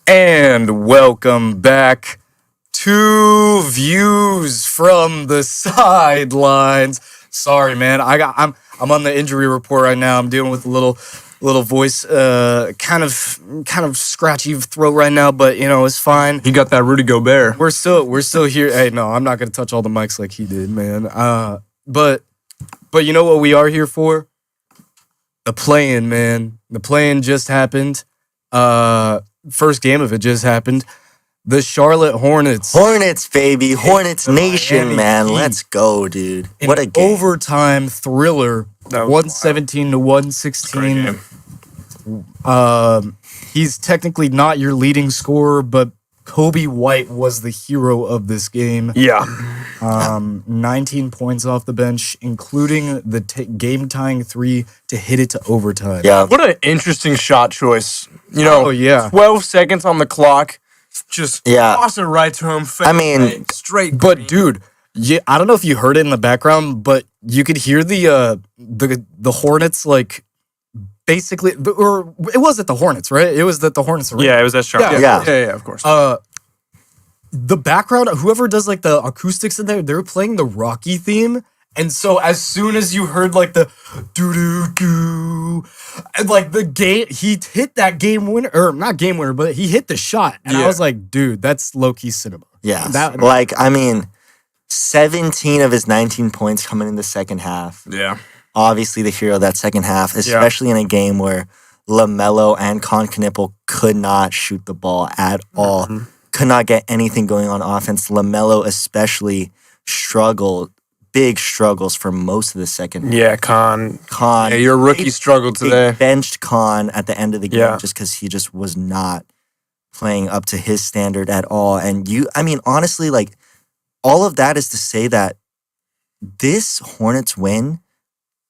And welcome back to Views from the Sidelines. Sorry, man. I'm on the injury report right now. I'm dealing with a little voice, kind of scratchy throat right now, but it's fine. He got that Rudy Gobert. We're still here. Hey, no, I'm not gonna touch all the mics like he did, man. But you know what we are here for? The play-in, man. The play-in just happened. First game of it just happened. The Charlotte Hornets. Hornets, baby. Hornets Nation, Miami man. Heat. Let's go, dude. An What a game. overtime thriller. That was 117 to 116. He's technically not your leading scorer, but Kobe White was the hero of this game. Yeah. 19 points off the bench, including the game-tying three to hit it to overtime. Yeah. What an interesting shot choice. Oh, yeah. 12 seconds on the clock. Just toss it right to him. I mean, straight. But dude, I don't know if you heard it in the background, but you could hear the Hornets like basically, or it was at the Hornets, right? It was at the Hornets. Yeah, it was at Charlotte. Yeah. Of course. The background, whoever does like the acoustics in there, they were playing the Rocky theme. And so as soon as you heard like the doo-doo-doo, and like the game, he hit that game winner, or not game winner, but he hit the shot. And I was like, dude, that's low-key cinema. Yeah. That, 17 of his 19 points coming in the second half. Yeah. Obviously the hero of that second half, especially in a game where LaMelo and Con Knippel could not shoot the ball at all. Mm-hmm. Could not get anything going on offense. LaMelo especially struggled. Big struggles for most of the second half. Yeah, Con. Yeah, your rookie struggled today. They benched Con at the end of the game Yeah. just because he just was not playing up to his standard at all. And honestly, like, all of that is to say that this Hornets win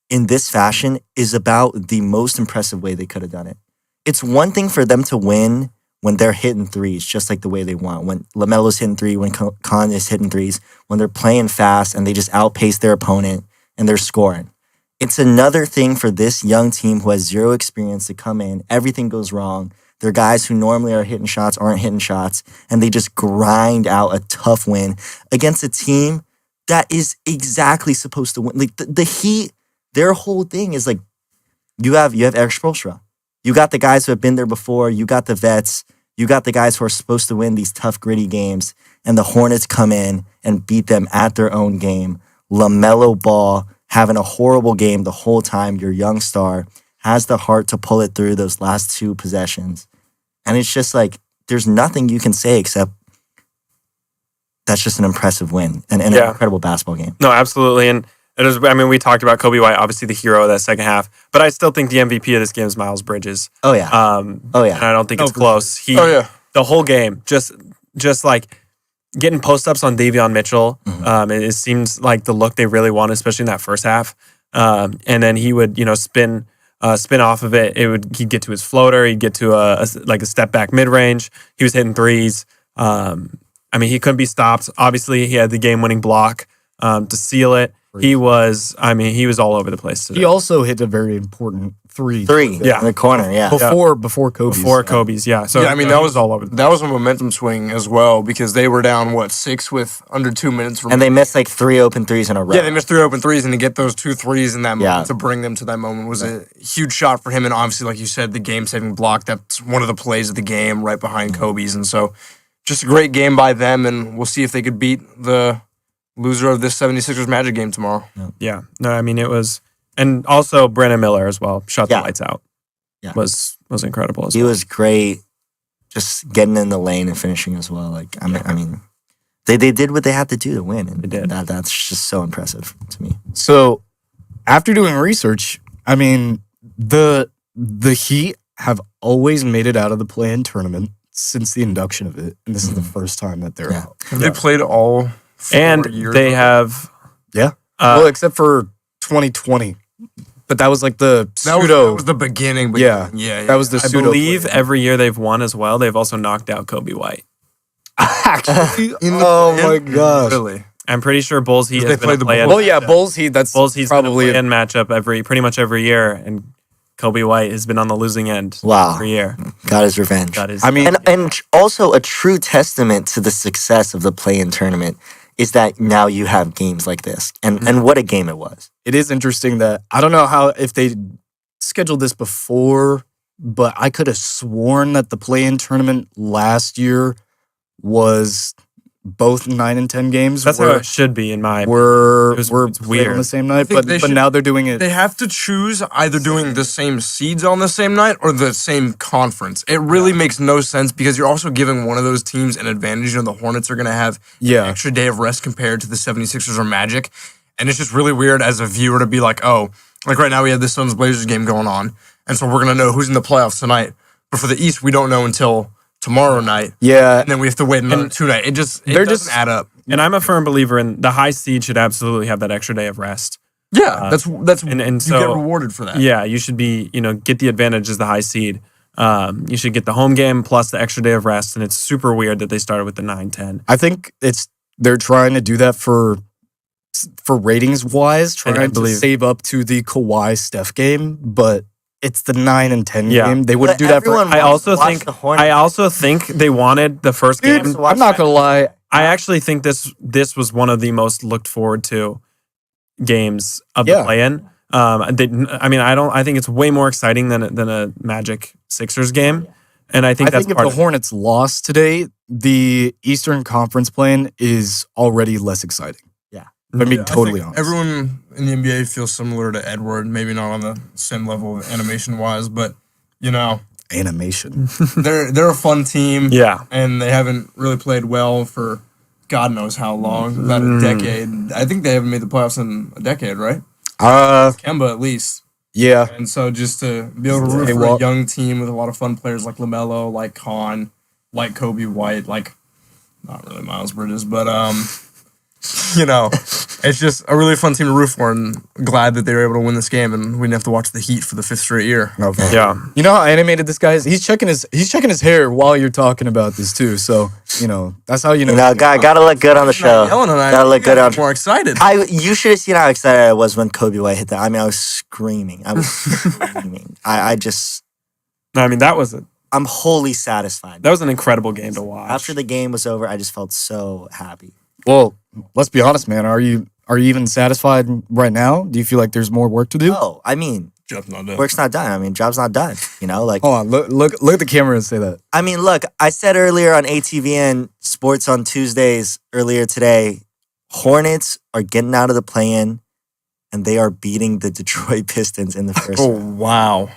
in this fashion is about the most impressive way they could have done it. It's one thing for them to win when they're hitting threes, just like the way they want. When LaMelo's hitting three, when Con is hitting threes, when they're playing fast and they just outpace their opponent and they're scoring. It's another thing for this young team who has zero experience to come in. Everything goes wrong. They're guys who normally are hitting shots, aren't hitting shots, and they just grind out a tough win against a team that is exactly supposed to win. Like the Heat, their whole thing is like, you have Eric Spoelstra. You got the guys who have been there before. You got the vets. You got the guys who are supposed to win these tough, gritty games. And the Hornets come in and beat them at their own game. LaMelo Ball having a horrible game the whole time. Your young star has the heart to pull it through those last two possessions. And it's just like, there's nothing you can say except that's just an impressive win and an incredible basketball game. No, absolutely. And it was, we talked about Kobe White, obviously the hero of that second half, but I still think the MVP of this game is Miles Bridges. Oh, yeah. And I don't think it's close. The whole game, just like getting post-ups on Davion Mitchell, it seems like the look they really wanted, especially in that first half. And then he would, spin off of it. He'd get to his floater. He'd get to a step back mid-range. He was hitting threes. He couldn't be stopped. Obviously, he had the game-winning block to seal it. He was all over the place today. he also hit a very important three. In the corner, Before Kobe's. Kobe's, yeah. So that was all over. That was a momentum swing as well because they were down 6 with under 2 minutes. And they missed like 3 open threes in a row. Yeah, they missed 3 open threes, and to get those 2 threes in that moment to bring them to that moment was a huge shot for him. And obviously, like you said, the game-saving block, that's one of the plays of the game right behind Kobe's. And so just a great game by them, and we'll see if they could beat the loser of this 76ers Magic game tomorrow. Yeah. No, it was, and also Brandon Miller as well. Shot the lights out. Yeah. Was incredible as He well. was great just getting in the lane and finishing as well. Like, they did what they had to do to win. And They did. That's just so impressive to me. So, after doing research, the Heat have always made it out of the play-in tournament since the induction of it, and this is the first time that they're out. Have they played all 4 And years they ago? have, Well, except for 2020, but that was like the That pseudo. was the beginning. Yeah. That was the I pseudo. believe every year they've won as well, they've also knocked out Kobe White. Actually, oh my gosh. Really? I'm pretty sure Bulls Heat They has been played a the play-in. Well, yeah, Bulls Heat. That's Bulls Heat's probably been a play-in matchup pretty much every year, and Kobe White has been on the losing end every year. Got his revenge. And also a true testament to the success of the play-in tournament is that now you have games like this. And what a game it was. It is interesting that I don't know if they scheduled this before, but I could have sworn that the play-in tournament last year was both 9 and 10 games. That's how it should be in my We're weird weird on the same night, but now they're doing it. They have to choose either doing the same seeds on the same night or the same conference. It really makes no sense because you're also giving one of those teams an advantage. You know, the Hornets are going to have an extra day of rest compared to the 76ers or Magic. And it's just really weird as a viewer to be like, oh, like right now we have the Suns Blazers game going on. And so we're going to know who's in the playoffs tonight. But for the East, we don't know until tomorrow night. Yeah. And then we have to wait another 2 nights. It doesn't add up. And I'm a firm believer in the high seed should absolutely have that extra day of rest. Yeah. That's and you so, get rewarded for that. Yeah, you should be, get the advantage as the high seed. You should get the home game plus the extra day of rest. And it's super weird that they started with the 9-10. I think they're trying to do that for ratings wise, trying to save up to the Kawhi Steph game, but it's the 9 and 10 game. They wouldn't do that for. I also think they wanted the first game. I'm not gonna lie. I actually think this was one of the most looked forward to games of the play-in. I think it's way more exciting than a Magic Sixers game, and I think if the Hornets lost today, the Eastern Conference play-in is already less exciting. I mean, totally honest. Everyone in the NBA feels similar to Edward, maybe not on the same level animation-wise, but, animation. They're a fun team. Yeah. And they haven't really played well for God knows how long, about a decade. I think they haven't made the playoffs in a decade, right? Kemba, at least. Yeah. And so just to be able to root for a young team with a lot of fun players like LaMelo, like Khan, like Kobe White, like, not really Miles Bridges, but, it's just a really fun team to root for, and glad that they were able to win this game, and we didn't have to watch the Heat for the 5th straight year. Yeah, you know how animated this guy is. He's checking his hair while you're talking about this too. So that's how you know. Gotta look good on the show. Gotta look good on. More excited. You should have seen how excited I was when Kobe White hit that. I mean, I was screaming. I mean, that was it. I'm wholly satisfied. That was an incredible game to watch. After the game was over, I just felt so happy. Well, let's be honest, man. Are you even satisfied right now? Do you feel like there's more work to do? Oh, I mean, job's not done. Work's not done. I mean, job's not done. Hold on, look at the camera and say that. I mean, look, I said earlier on ATVN Sports on Tuesdays earlier today, Hornets are getting out of the play-in, and they are beating the Detroit Pistons in the first round. Oh, wow.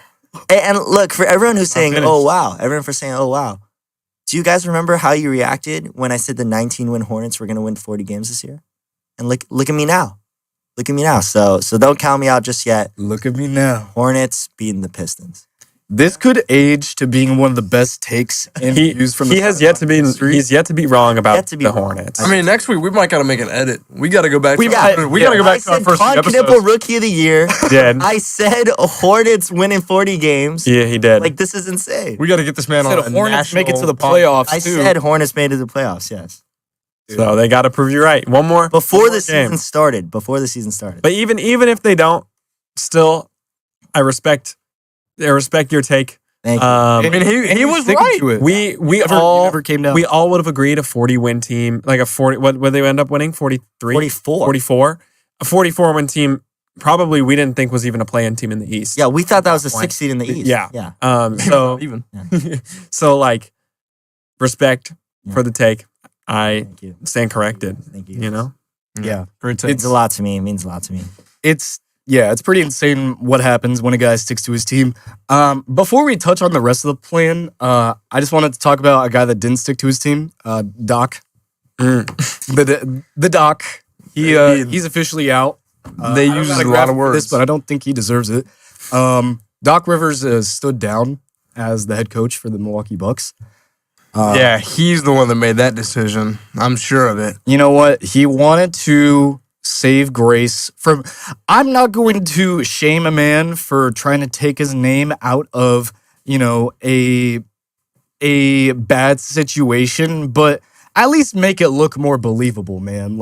And look, for everyone who's saying, oh, wow, do you guys remember how you reacted when I said the 19-win Hornets were going to win 40 games this year? And look at me now. So don't count me out just yet. Look at me now. Hornets beating the Pistons. This could age to being one of the best takes in views from the he's yet to be wrong about the Hornets. I mean, next week we might got to make an edit. We got to go back. We got to go back to our first few episodes. Knippel Rookie of the Year. Did. I said Hornets winning 40 games. Yeah, he did. This is insane. We got to get this man on a Hornets national make it to the playoffs. I said Hornets made it to the playoffs. Yes. So they got to prove you right. One more before the season started. But even if they don't, still, I respect your take. Thank you. I mean, he was right. To it. We all would have agreed a 40-win team, like a 40. What would they end up winning? 43, 44. A 44-win team. Probably we didn't think was even a play-in team in the East. Yeah, we thought that was a 6th seed in the East. Yeah. So even. So respect for the take. I stand corrected. Thank you. Yeah. Great take. It means a lot to me. It's pretty insane what happens when a guy sticks to his team. Before we touch on the rest of the plan, I just wanted to talk about a guy that didn't stick to his team, Doc. The Doc. He's officially out. They use a lot of words, but I don't think he deserves it. Doc Rivers stood down as the head coach for the Milwaukee Bucks. Yeah, he's the one that made that decision. I'm sure of it. You know what? He wanted to save grace from. I'm not going to shame a man for trying to take his name out of, a bad situation, but at least make it look more believable, man.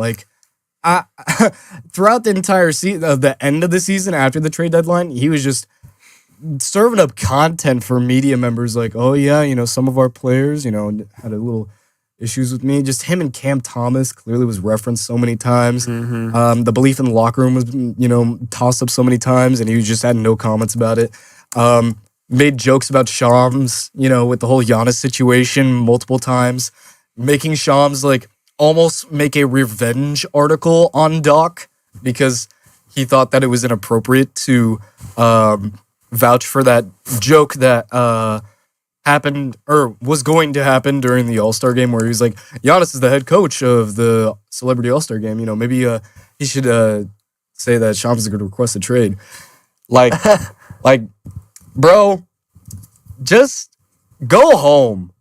Throughout the entire season, the end of the season after the trade deadline, he was just serving up content for media members like, oh yeah, some of our players, had a little issues with me. Just him and Cam Thomas clearly was referenced so many times. The belief in the locker room was, tossed up so many times, and he just had no comments about it. Made jokes about Shams, with the whole Giannis situation multiple times, making Shams like almost make a revenge article on Doc because he thought that it was inappropriate to vouch for that joke that happened or was going to happen during the All-Star game where he was like, Giannis is the head coach of the Celebrity All-Star game. Maybe he should say that Shams could request a trade. Like, bro, just go home.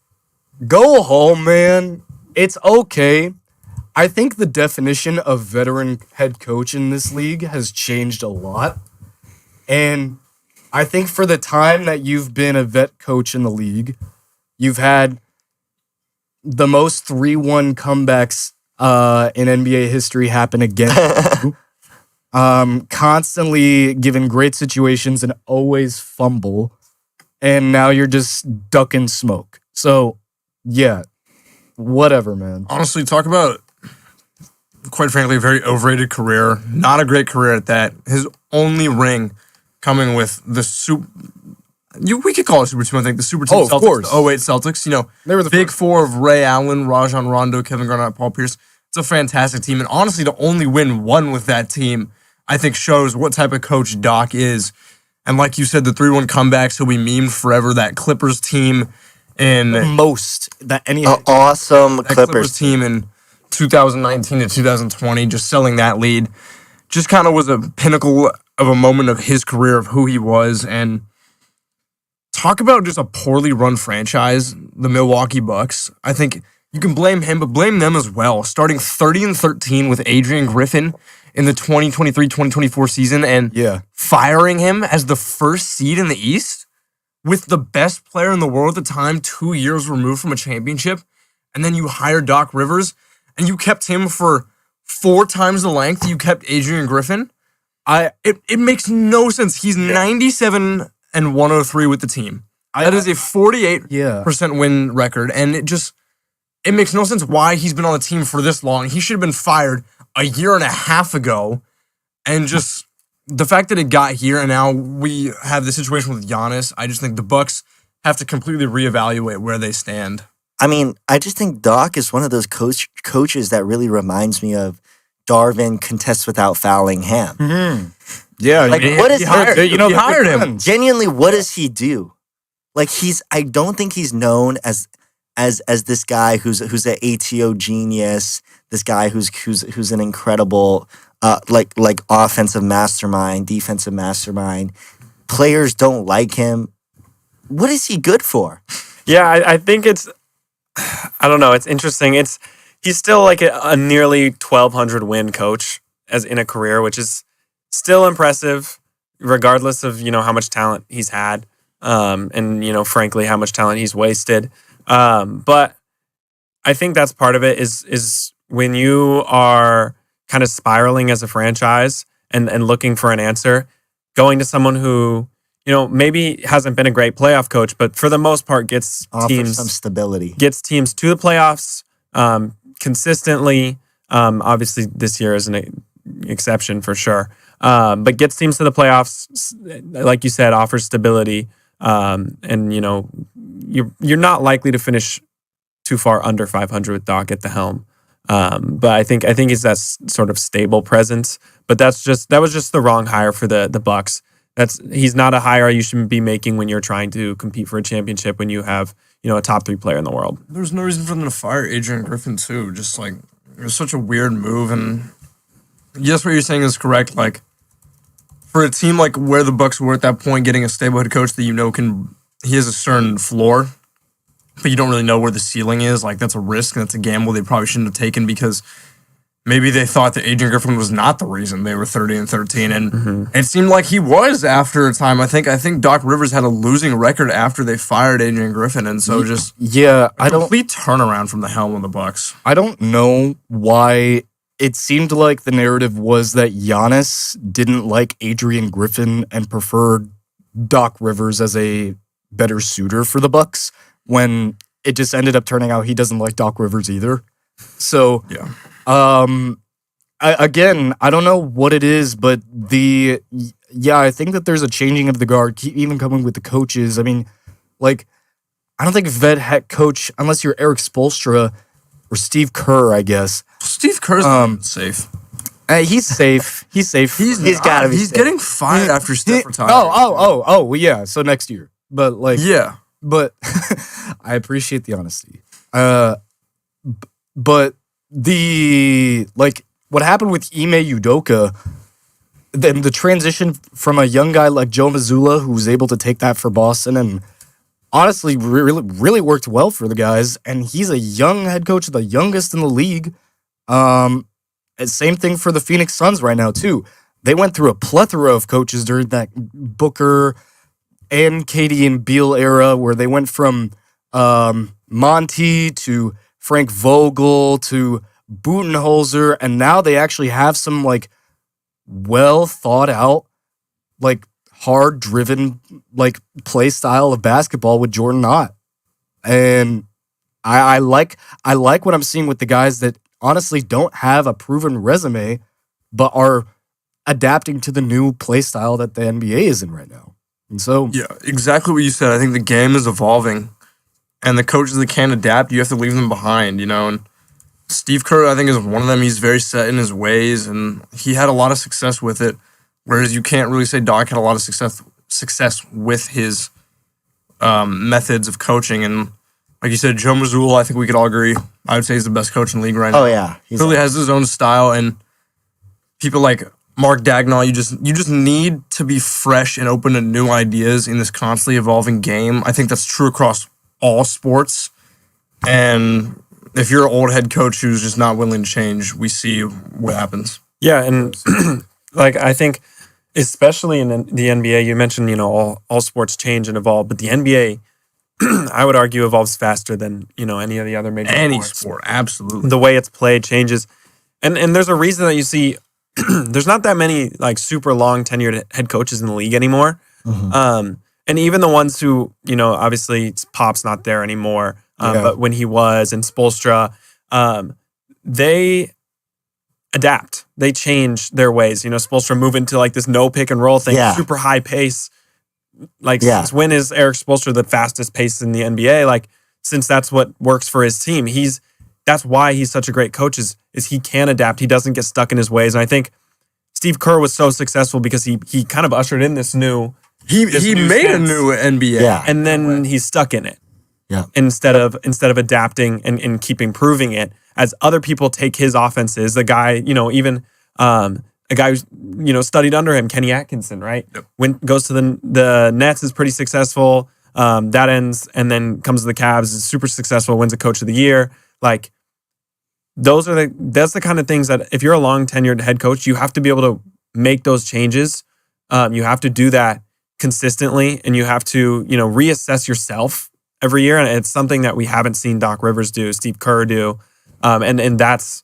Go home, man. It's okay. I think the definition of veteran head coach in this league has changed a lot. And I think for the time that you've been a vet coach in the league, you've had the most 3-1 comebacks in NBA history happen against you. Constantly given great situations and always fumble. And now you're just ducking smoke. So, yeah, whatever, man. Honestly, talk about, quite frankly, a very overrated career. Not a great career at that. His only ring coming with the we could call it super team, I think. The super team Celtics, of course. The 08 Celtics. They were the big four of Ray Allen, Rajon Rondo, Kevin Garnett, Paul Pierce. It's a fantastic team. And honestly, to only win one with that team, I think shows what type of coach Doc is. And like you said, the 3-1 comebacks, he'll be memed forever. That Clippers team in awesome Clippers team in 2019 to 2020, just selling that lead, just kind of was a pinnacle of a moment of his career, of who he was. And talk about just a poorly run franchise, the Milwaukee Bucks. I think you can blame him, but blame them as well. Starting 30-13 with Adrian Griffin in the 2023-2024 season and firing him as the first seed in the East with the best player in the world at the time, 2 years removed from a championship. And then you hire Doc Rivers and you kept him for 4 times the length you kept Adrian Griffin. It makes no sense. He's 97 and 103 with the team. That is a 48% win record. And it makes no sense why he's been on the team for this long. He should have been fired a year and a half ago. And just the fact that it got here and now we have the situation with Giannis, I just think the Bucks have to completely reevaluate where they stand. I mean, I just think Doc is one of those coaches that really reminds me of Darvin contests without fouling Ham. Mm-hmm. Yeah, like what is he hired him? Genuinely, what does he do? Like I don't think he's known as this guy who's an ATO genius. This guy who's an incredible like offensive mastermind, defensive mastermind. Players don't like him. What is he good for? Yeah, I think it's. I don't know. It's interesting. He's still like a nearly 1,200 win coach as in a career, which is still impressive, regardless of how much talent he's had, and frankly how much talent he's wasted. But I think that's part of it is when you are kind of spiraling as a franchise and looking for an answer, going to someone who maybe hasn't been a great playoff coach, but for the most part gets teams some stability, gets teams to the playoffs consistently. Obviously, this year is an exception for sure, but gets teams to the playoffs. Like you said, offers stability, and you're not likely to finish too far under 500 with Doc at the helm. But I think he's that sort of stable presence. But that was just the wrong hire for the Bucks. He's not a hire you should be making when you're trying to compete for a championship when you have a top 3 player in the world. There's no reason for them to fire Adrian Griffin too. Just like it was such a weird move. And yes, what you're saying is correct. Like for a team like where the Bucks were at that point, getting a stable head coach that he has a certain floor, but you don't really know where the ceiling is. Like that's a risk and that's a gamble they probably shouldn't have taken because maybe they thought that Adrian Griffin was not the reason they were 30-13, and it seemed like he was after a time. I think Doc Rivers had a losing record after they fired Adrian Griffin, and so just a complete turnaround from the helm of the Bucks. I don't know why it seemed like the narrative was that Giannis didn't like Adrian Griffin and preferred Doc Rivers as a better suitor for the Bucks when it just ended up turning out he doesn't like Doc Rivers either. So, I don't know what it is, but I think that there's a changing of the guard, even coming with the coaches. I mean, like, I don't think head coach, unless you're Eric Spoelstra or Steve Kerr, I guess. Steve Kerr's safe. He's safe. He's safe. He's got to be He's safe. getting fired after Steph retired. Well, yeah. So next year. But, like... Yeah. But I appreciate the honesty. But what happened with Ime Udoka, then the transition from a young guy like Joe Mazzulla, who was able to take that for Boston, and honestly really worked well for the guys. And he's a young head coach, the youngest in the league. And same thing for the Phoenix Suns right now too. They went through a plethora of coaches during that Booker and Katie and Beal era, where they went from Monty to Frank Vogel to Budenholzer, and now they actually have some like well thought out, like hard driven like play style of basketball with Jordan Knott. And I like what I'm seeing with the guys that honestly don't have a proven resume, but are adapting to the new play style that the NBA is in right now. And so, yeah, exactly what you said. I think the game is evolving, and the coaches that can't adapt, you have to leave them behind, you know. And Steve Kerr, I think, is one of them. He's very set in his ways, and he had a lot of success with it. Whereas you can't really say Doc had a lot of success with his methods of coaching. And like you said, Joe Mazzulla, I think we could all agree. I would say he's the best coach in the league right now. Oh yeah, he really has his own style, and people like Mark Dagnall, you just need to be fresh and open to new ideas in this constantly evolving game. I think that's true across all sports. And if you're an old head coach who's just not willing to change, we see what happens. Yeah, and like I think, especially in the NBA, you mentioned, you know, all sports change and evolve, but the NBA, I would argue, evolves faster than, you know, any of the other major sports. Any sport, absolutely. The way it's played changes, and there's a reason that you see there's not that many like super long tenured head coaches in the league anymore. Mm-hmm. And even the ones who, you know, obviously Pop's not there anymore, but when he was, and Spoelstra, they adapt. They change their ways. You know, Spoelstra move into like this no pick and roll thing, super high pace. Like, since when is Eric Spoelstra the fastest pace in the NBA? Like, since that's what works for his team, that's why he's such a great coach is he can adapt. He doesn't get stuck in his ways. And I think Steve Kerr was so successful because he kind of ushered in this new... He made a new NBA. Yeah. And then he's stuck in it. Yeah. Instead of adapting and keep improving it, as other people take his offenses, the guy, you know, even a guy who's, you know, studied under him, Kenny Atkinson, right? Yep. Goes to the Nets, is pretty successful. That ends, and then comes to the Cavs, is super successful, wins a Coach of the Year. Like, that's the kind of things that if you're a long tenured head coach, you have to be able to make those changes. You have to do that consistently, and you have to, you know, reassess yourself every year. And it's something that we haven't seen Doc Rivers do, Steve Kerr do. And that's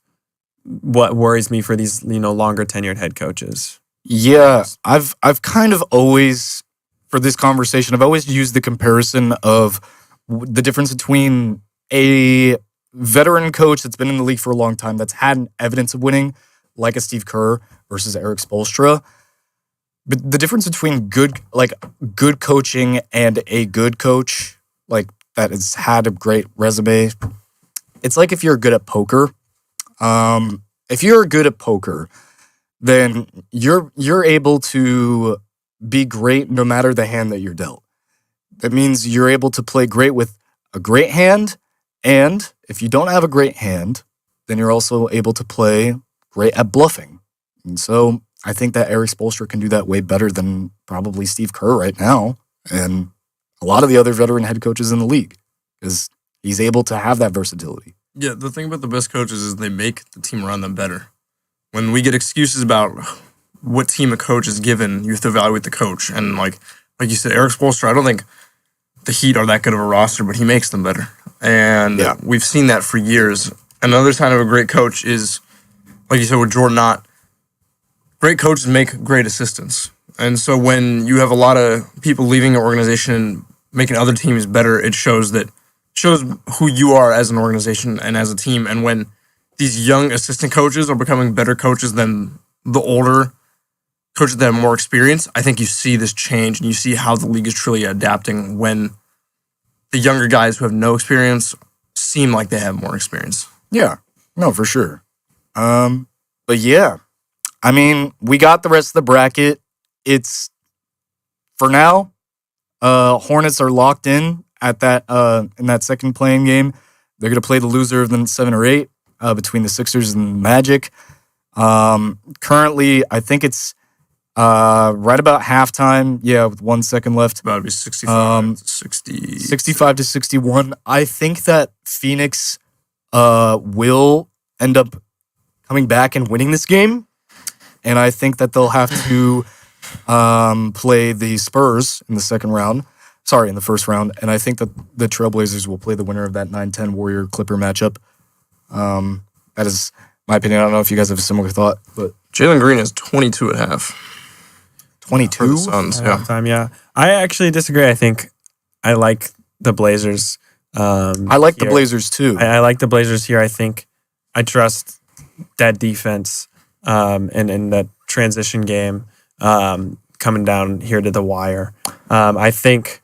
what worries me for these, you know, longer tenured head coaches. Yeah, I've kind of always, for this conversation, I've always used the comparison of the difference between a veteran coach that's been in the league for a long time, that's had evidence of winning, like a Steve Kerr, versus Eric Spoelstra. But the difference between good coaching and a good coach, like that has had a great resume, it's like if you're good at poker. If you're good at poker, then you're able to be great no matter the hand that you're dealt. That means you're able to play great with a great hand, and if you don't have a great hand, then you're also able to play great at bluffing. And so I think that Eric Spoelstra can do that way better than probably Steve Kerr right now, and a lot of the other veteran head coaches in the league, because he's able to have that versatility. Yeah, the thing about the best coaches is they make the team around them better. When we get excuses about what team a coach is given, you have to evaluate the coach. And like you said, Eric Spoelstra, I don't think the Heat are that good of a roster, but he makes them better. And we've seen that for years. Another sign of a great coach is, like you said with Jordan Knott, great coaches make great assistants. And so when you have a lot of people leaving your organization and making other teams better, it shows who you are as an organization and as a team. And when these young assistant coaches are becoming better coaches than the older coaches that have more experience, I think you see this change and you see how the league is truly adapting when the younger guys who have no experience seem like they have more experience. Yeah, no, for sure. But yeah, I mean, we got the rest of the bracket. It's, for now, Hornets are locked in at that in that second playing game. They're going to play the loser of the 7 or 8 between the Sixers and the Magic. Currently, I think it's right about halftime. Yeah, with 1 second left. About to be 65 to 61. I think that Phoenix will end up coming back and winning this game. And I think that they'll have to play the Spurs in the in the first round. And I think that the Trailblazers will play the winner of that 9-10 Warrior-Clipper matchup. That is my opinion. I don't know if you guys have a similar thought, but Jalen Green is 22 at half. 22? For the Suns, yeah. Time, yeah. I actually disagree. I think I like the Blazers. I like the Blazers too. I like the Blazers here. I think I trust that defense and that transition game coming down here to the wire. I think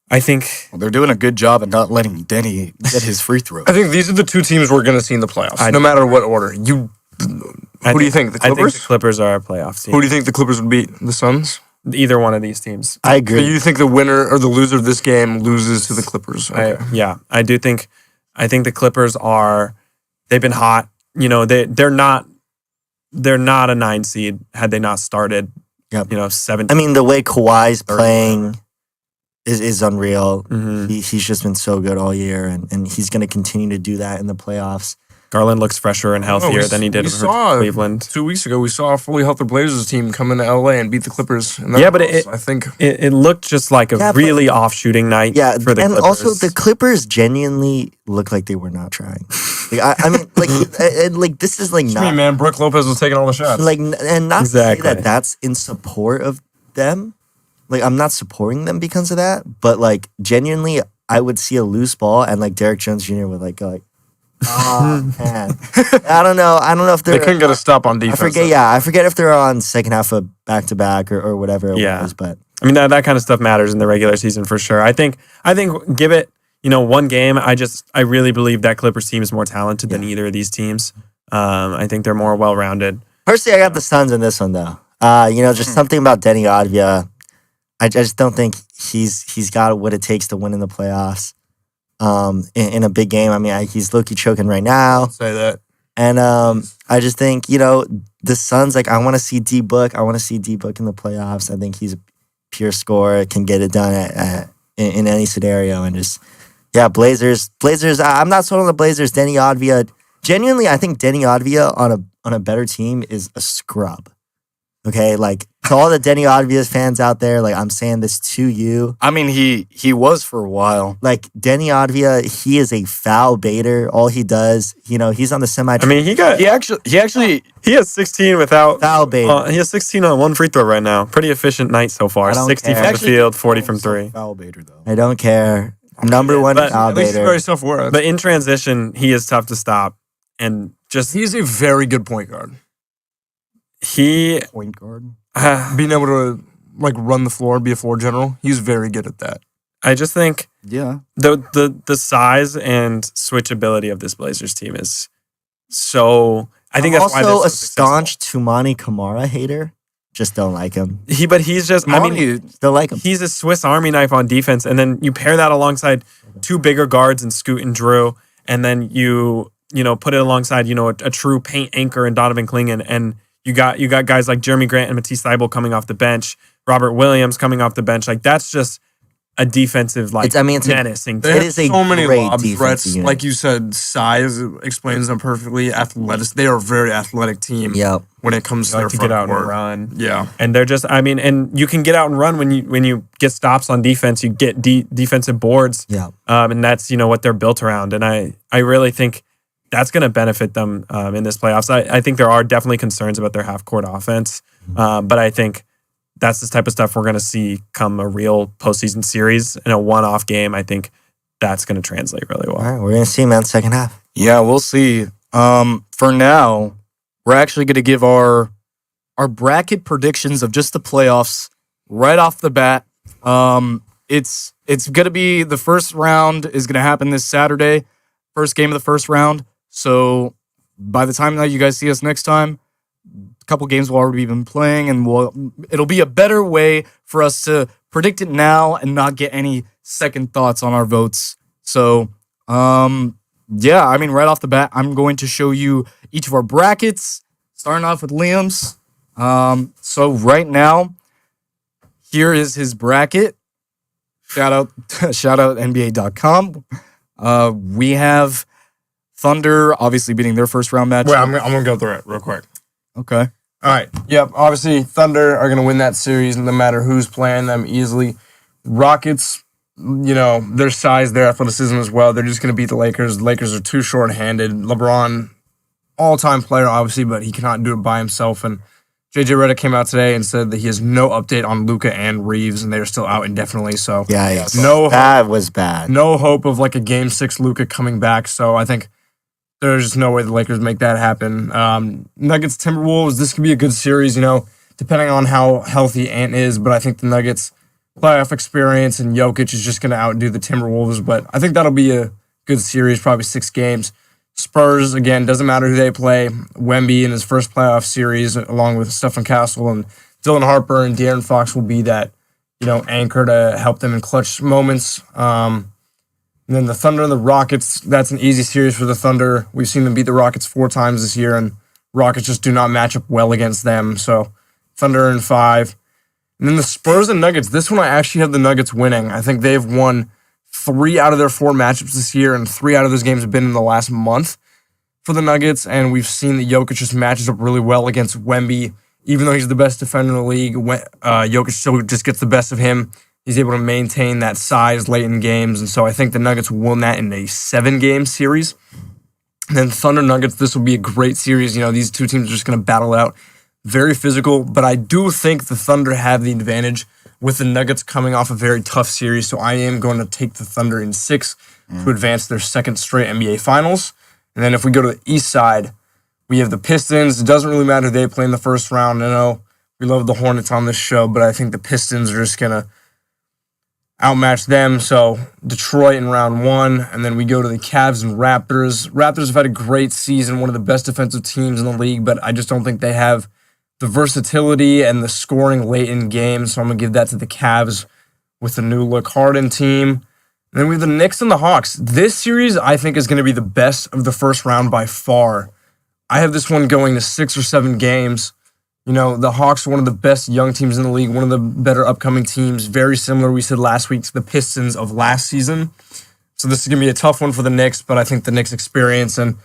Well, they're doing a good job of not letting Denny get his free throw. I think these are the two teams we're going to see in the playoffs, no matter what order. Who do you think? The Clippers? I think the Clippers are our playoff team. Who do you think the Clippers would beat? The Suns? Either one of these teams. I agree. So you think the winner or the loser of this game loses to the Clippers? Okay. I do think. I think the Clippers they've been hot. You know, they're not a 9 seed had they not started. Yep. 7. I mean, the way Kawhi's playing is unreal. Mm-hmm. He's just been so good all year, and he's going to continue to do that in the playoffs. Garland looks fresher and healthier than he did with Cleveland. 2 weeks ago, we saw a fully healthy Blazers team come into LA and beat the Clippers. But I think it looked just like a really off shooting night. Yeah, for the Clippers. And also the Clippers genuinely looked like they were not trying. I mean, this is like not. Man, Brook Lopez was taking all the shots. And not to say that that's in support of them. I'm not supporting them because of that, but genuinely, I would see a loose ball and Derek Jones Jr. would go oh man, I don't know if they couldn't get a stop on defense. I forget if they're on second half of back to back or whatever it was. But I mean that kind of stuff matters in the regular season for sure. I think give it one game. I really believe that Clippers team is more talented than either of these teams. I think they're more well rounded. Personally, I got the Suns in this one though. Just something about Denny Advia. I just don't think he's got what it takes to win in the playoffs. In a big game. I mean, he's low-key choking right now. Say that. And I just think, the Suns, I want to see D-Book. I want to see D-Book in the playoffs. I think he's a pure scorer, can get it done in any scenario. And just, Blazers. I'm not sold on the Blazers. Denny Advia. Genuinely, I think Denny Advia on a better team is a scrub. Okay, to all the Denny Advia fans out there, I'm saying this to you. I mean, he was for a while. Denny Advia, he is a foul baiter. All he does, he's on the semi. I mean, he has 16 without foul baiter. He has 16 on 1 free throw right now. Pretty efficient night so far. 60 from the field, 40 from 3. Foul baiter though. I don't care. Number one foul baiter. He's very self-aware. But in transition, he is tough to stop, and he's a very good point guard. Point guard. Being able to run the floor, be a floor general, he's very good at that. I just think the size and switchability of this Blazers team is so. I think that's why also they're a so staunch Toumani Kamara hater. Just don't like him. He's just. I mean, don't like him. He's a Swiss Army knife on defense, and then you pair that alongside 2 bigger guards in Scoot and Drew, and then you put it alongside a true paint anchor in Donovan Clingan, and you got guys like Jeremy Grant and Matisse Thybulle coming off the bench, Robert Williams coming off the bench. That's just a defensive menacing. It is a so many great lob threats. unit. Like you said, size explains them perfectly. They are a very athletic team. Yep. When it comes to their to get out court. and run. Yeah. And they're just. I mean, and you can get out and run when you get stops on defense. You get defensive boards. Yeah. And that's what they're built around. And I really think that's going to benefit them in this playoffs. I think there are definitely concerns about their half-court offense, but I think that's the type of stuff we're going to see come a real postseason series. In a one-off game, I think that's going to translate really well. All right, we're going to see, man, second half. Yeah, we'll see. For now, we're actually going to give our bracket predictions of just the playoffs right off the bat. It's going to be the first round is going to happen this Saturday, first game of the first round. So by the time that you guys see us next time, a couple games will already been playing, and it'll be a better way for us to predict it now and not get any second thoughts on our votes. So, yeah, I mean, right off the bat, I'm going to show you each of our brackets, starting off with Liam's. So right now, here is his bracket. Shout out NBA.com. We have Thunder obviously beating their first round match. Wait, I'm gonna go through it real quick. Okay. All right. Yep. Obviously, Thunder are going to win that series no matter who's playing them easily. Rockets, their size, their athleticism as well. They're just going to beat the Lakers. The Lakers are too short-handed. LeBron, all-time player, obviously, but he cannot do it by himself. And JJ Redick came out today and said that he has no update on Luka and Reeves, and they're still out indefinitely. So Yeah, that was bad. No hope of like a Game 6 Luka coming back. So I think there's just no way the Lakers make that happen. Nuggets, Timberwolves, this could be a good series, depending on how healthy Ant is. But I think the Nuggets' playoff experience and Jokic is just going to outdo the Timberwolves. But I think that'll be a good series, probably 6 games. Spurs, again, doesn't matter who they play. Wemby in his first playoff series, along with Stephen Castle and Dylan Harper and De'Aaron Fox will be that, anchor to help them in clutch moments. And then the Thunder and the Rockets, that's an easy series for the Thunder. We've seen them beat the Rockets 4 times this year, and Rockets just do not match up well against them. So Thunder in 5. And then the Spurs and Nuggets, this one I actually have the Nuggets winning. I think they've won 3 out of their 4 matchups this year, and 3 out of those games have been in the last month for the Nuggets. And we've seen that Jokic just matches up really well against Wemby. Even though he's the best defender in the league, Jokic still just gets the best of him. He's able to maintain that size late in games, and so I think the Nuggets won that in a 7-game series. And then Thunder Nuggets, this will be a great series. These two teams are just going to battle out. Very physical, but I do think the Thunder have the advantage with the Nuggets coming off a very tough series, so I am going to take the Thunder in 6 to advance their 2nd straight NBA Finals. And then if we go to the East side, we have the Pistons. It doesn't really matter who they play in the first round. I know we love the Hornets on this show, but I think the Pistons are just going to outmatch them. So Detroit in round 1, and then we go to the Cavs and Raptors. Raptors have had a great season, one of the best defensive teams in the league, but I just don't think they have the versatility and the scoring late in games. So I'm going to give that to the Cavs with the new look Harden team. And then we have the Knicks and the Hawks. This series I think is going to be the best of the first round by far. I have this one going to 6 or 7 games. The Hawks are one of the best young teams in the league, one of the better upcoming teams, very similar, we said last week, to the Pistons of last season. So this is going to be a tough one for the Knicks, but I think the Knicks' experience and,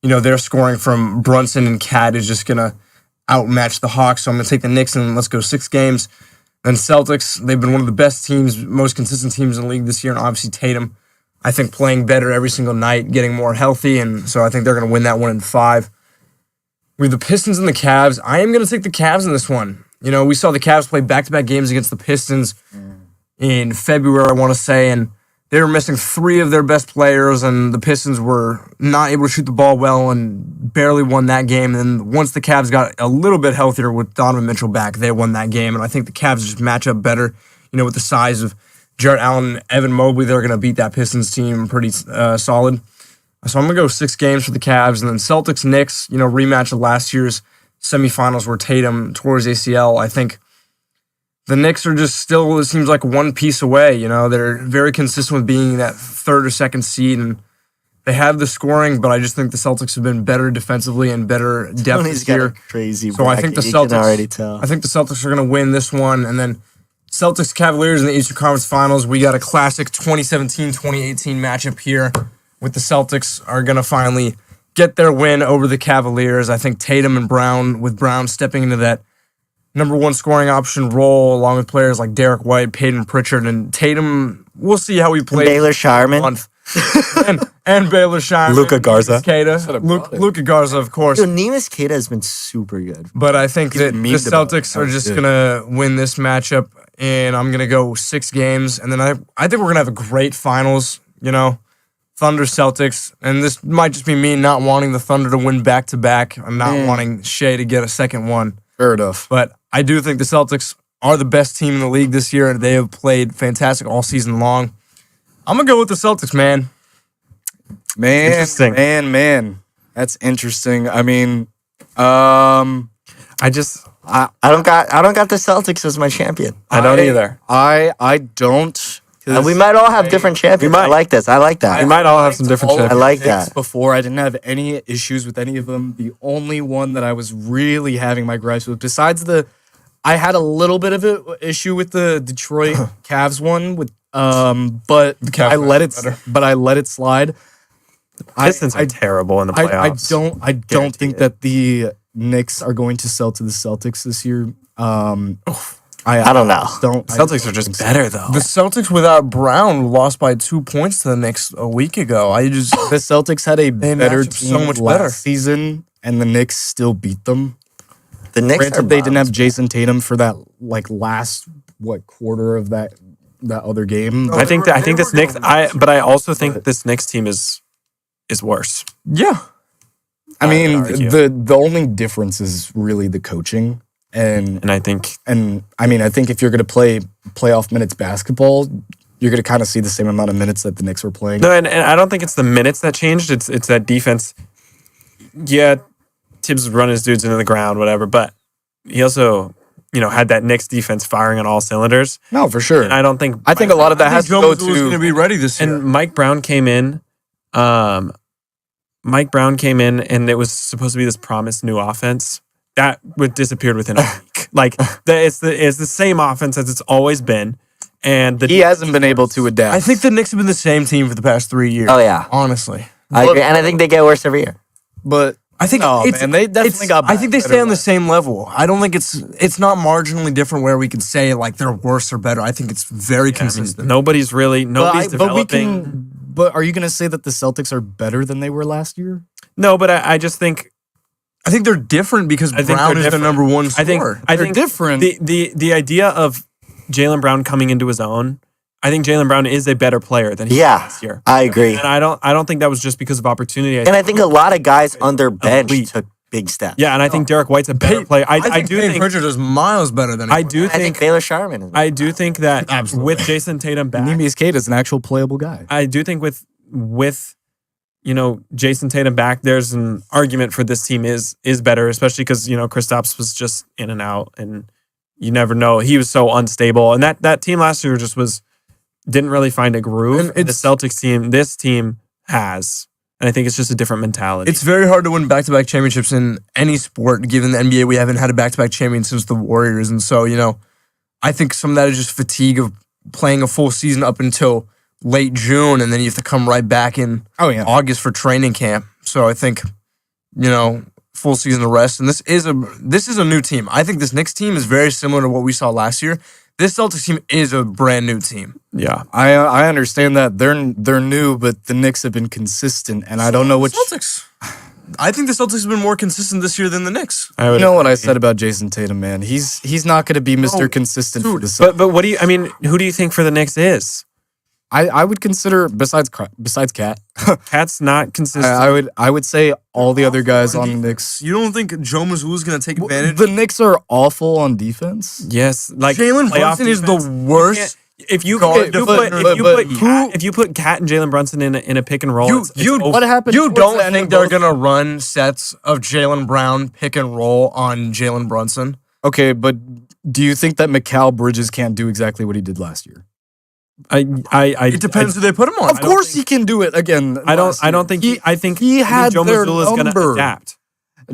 their scoring from Brunson and Cat is just going to outmatch the Hawks. So I'm going to take the Knicks and let's go 6 games. Then Celtics, they've been one of the best teams, most consistent teams in the league this year, and obviously Tatum, I think, playing better every single night, getting more healthy, and so I think they're going to win that one in 5. We have the Pistons and the Cavs. I am going to take the Cavs in this one. We saw the Cavs play back-to-back games against the Pistons in February, I want to say, and they were missing 3 of their best players, and the Pistons were not able to shoot the ball well and barely won that game. And then once the Cavs got a little bit healthier with Donovan Mitchell back, they won that game, and I think the Cavs just match up better, with the size of Jarrett Allen and Evan Mobley. They're going to beat that Pistons team pretty solid. So I'm going to go 6 games for the Cavs. And then Celtics, Knicks, rematch of last year's semifinals where Tatum tore his ACL. I think the Knicks are just still, it seems like, one piece away. They're very consistent with being that 3rd or 2nd seed. And they have the scoring, but I just think the Celtics have been better defensively and better depth this year. Crazy so I think the Celtics, already tell. I think the Celtics are going to win this one. And then Celtics, Cavaliers in the Eastern Conference Finals. We got a classic 2017-2018 matchup here, with the Celtics are going to finally get their win over the Cavaliers. I think Tatum and Brown, with Brown stepping into that number 1 scoring option role, along with players like Derek White, Peyton Pritchard, and Tatum, we'll see how he plays. Baylor Sharman. and Baylor Shireman. Luka Garza. Luka Garza, of course. Dude, Neemias Queta has been super good. But I think that the memed about Celtics it. are just going to win this matchup, and I'm going to go 6 games. And then I think we're going to have a great finals, Thunder Celtics. And this might just be me not wanting the Thunder to win back-to-back and not wanting Shea to get a second one. Fair enough. But I do think the Celtics are the best team in the league this year, and they have played fantastic all season long. I'm going to go with the Celtics, man. Interesting. Man. That's interesting. I mean, I I don't got the Celtics as my champion. don't either. I don't. And we might all have different champions. I like this. I like that. We might all have some different All of shit. I like the picks that. Before, I didn't have any issues with any of them. The only one that I was really having my gripes with, besides I had a little bit of an issue with the Detroit Cavs one, but I let it slide. Pistons are terrible in the playoffs. I don't think that the Knicks are going to sell to the Celtics this year. I don't know. Celtics are just better though. The Celtics without Brown lost by 2 points to the Knicks a week ago. The Celtics had a better matched up team so much last better. season, and the Knicks still beat them. The Knicks Granted, they didn't have Jason Tatum for that last quarter of that other game. I think this Knicks. But I also think this Knicks team is worse. Yeah. I mean, would argue. the only difference is really the coaching, and I think I think if you're going to play playoff minutes basketball, you're going to kind of see the same amount of minutes that the Knicks were playing. no, and I don't think it's the minutes that changed. It's that defense. Yeah, Tibbs would run his dudes into the ground, whatever. But he also, had that Knicks defense firing on all cylinders. No, for sure. And I don't think. I think a lot of that has to Joe go was going to to. be ready this year. And Mike Brown came in. And it was supposed to be this promised new offense that disappeared within a week. It's the same offense as it's always been, and He hasn't been able to adapt. I think the Knicks have been the same team for the past 3 years. Oh, yeah. Honestly. I agree. And I think they get worse every year. but I think they definitely got. I think they better stay on the last- same level. I don't think it's not marginally different where we can say they're worse or better. I think it's very consistent. nobody's developing. But are you going to say that the Celtics are better than they were last year? No, but I just think I think they're different because I think Brown they're is the different. number one I scorer. think different. The idea of Jaylen Brown coming into his own. I think Jaylen Brown is a better player than he was last year. I agree. And I don't think that was just because of opportunity. And I think a lot of guys on their bench elite. took big steps. Yeah, and I think Derek White's a better player. I do think Pritchard is miles better than he I was. do I think think Baylor Shireman is. I do think that with Jason Tatum back, Neemias Queta is an actual playable guy. I do think with Jason Tatum back, there's an argument for this team is better, especially because Kristaps was just in and out, and you never know. He was so unstable, and that team last year just didn't really find a groove. And The Celtics team, this team has, and I think it's just a different mentality. It's very hard to win back-to-back championships in any sport. Given the NBA, we haven't had a back-to-back champion since the Warriors, and so I think some of that is just fatigue of playing a full season up until late June, and then you have to come right back in August for training camp. So I think, full season of rest. And this is a new team. I think this Knicks team is very similar to what we saw last year. This Celtics team is a brand new team. yeah. I understand that they're new, but the Knicks have been consistent, and I don't know which. Celtics. I think the Celtics have been more consistent this year than the Knicks. You know what I said about Jason Tatum, man? He's not going to be Mr. Consistent for the Celtics. But what do you? I mean, who do you think for the Knicks is? I would consider besides Cat. Cat's not consistent. I would say all the other guys on the Knicks. You don't think Joe Mazzulla is going to take advantage? The Knicks are awful on defense. Yes, like Jalen playoff Brunson is defense. the worst. If you guard put Cat and Jalen Brunson in a pick and roll, it's over. What happened? You towards don't the end think of they're both- going to run sets of Jalen Brown pick and roll on Jalen Brunson? Okay, but do you think that Mikal Bridges can't do exactly what he did last year? It depends who they put him on. Of course he can do it again. I don't think I think he had Joe their Mazzulla is going to number. adapt.